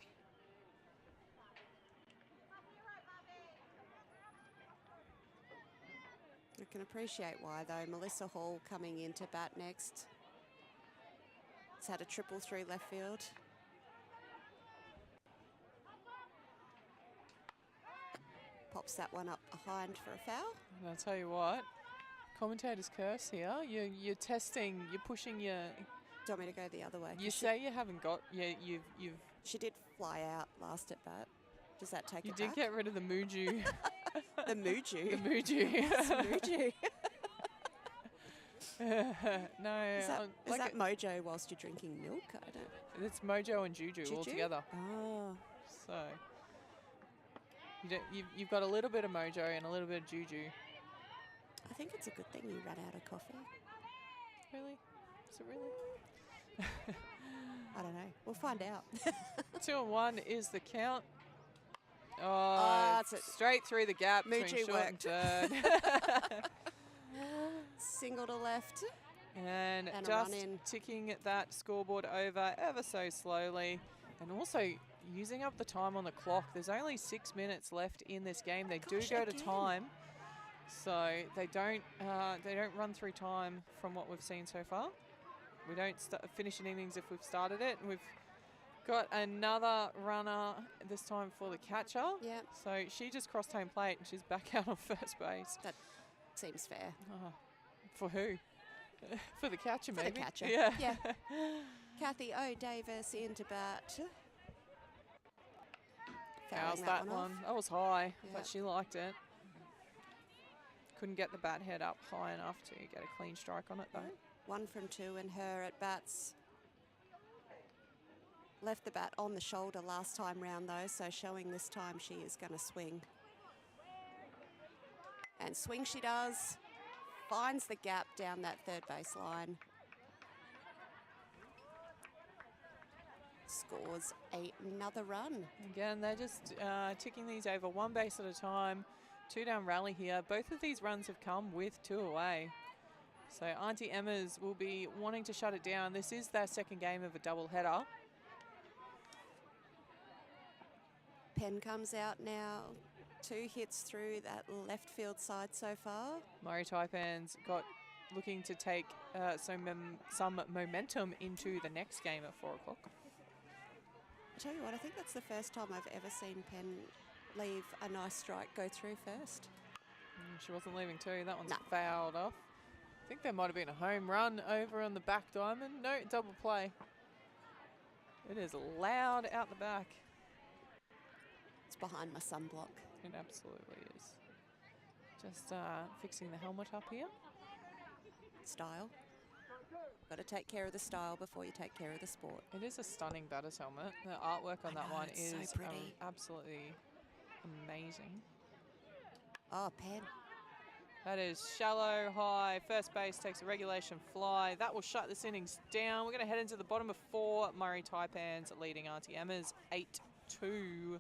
I can appreciate why, though. Melissa Hall coming in to bat next. It's had a triple through left field. Pops that one up behind for a foul.
And I'll tell you what, commentator's curse here. You're testing, you're pushing your.
Do you want me to go the other way?
You say you haven't got, you've
She did fly out last at bat. Does that take
You
it
did
back?
get rid of the Muju.
The Muju.
The Muju.
What's Muju?
No.
Is that,
like
is that mojo whilst you're drinking milk? I don't.
it's Mojo and Juju all together.
Oh.
So you've got a little bit of Mojo and a little bit of Juju.
I think it's a good thing you ran out of coffee.
Really? Is it really?
I don't know. We'll find out.
2-1 is the count.
Ah, it's a
straight through the gap between
Muju
short and
worked.
third.
Single to left.
And
And a
just
run in.
ticking that scoreboard over ever so slowly. And also using up the time on the clock. There's only 6 minutes left in this game. They
Gosh,
do go to
again.
time. So they don't run through time from what we've seen so far. We don't finish an innings if we've started it. And we've got another runner, this time for the catcher.
Yep.
So she just crossed home plate and she's back out on first base.
That seems fair.
Oh, for who? For the catcher,
For
maybe?
the catcher.
Yeah.
Yeah. Kathy O. Davis into bat.
How's
Fouling
that
off.
one? That was high,
Yeah.
but she liked it. Couldn't get the bat head up high enough to get a clean strike on it, though.
1 from 2 and her at bats. Left the bat on the shoulder last time round though, so showing this time she is going to swing. And swing she does. Finds the gap down that third base line. Scores another run.
Again, they're just ticking these over 1 base at a time. 2 down rally here. Both of these runs have come with 2 away. So Aunty Emma's will be wanting to shut it down. This is their second game of a double header.
Penn comes out now. 2 hits through that left field side so far.
Murri Taipans looking to take some momentum into the next game at 4 o'clock.
I tell you what, I think that's the first time I've ever seen Penn leave a nice strike go through first.
She wasn't leaving too. That one's
No.
fouled off. I think there might have been a home run over on the back diamond. No, double play. It is loud out the back.
It's behind my sunblock.
It absolutely is. Just fixing the helmet up here.
Style. Got to take care of the style before you take care of the sport.
It is a stunning batter's helmet. The artwork on that
know,
one
it's so
is
pretty.
absolutely amazing.
Oh, Penn.
That is shallow, high. First base takes a regulation fly. That will shut this innings down. We're going to head into the bottom of 4. Murri Taipans leading Aunty Emma's 8-2.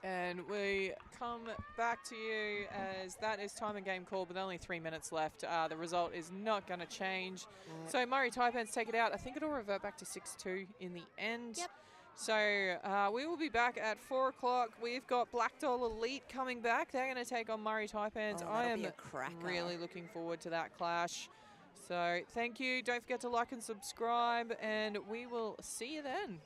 And we come back to you as that is time and game called with only 3 minutes left. The result is not going to change. So Murri Taipans take it out. I think it'll revert back to 6-2 in the end.
Yep.
So we will be back at 4 o'clock. We've got Black Doll Elite coming back. They're going to take on Murri Taipans.
Oh,
I
that'll
am
be a cracker.
really looking forward to that clash. So thank you. Don't forget to like and subscribe, and we will see you then.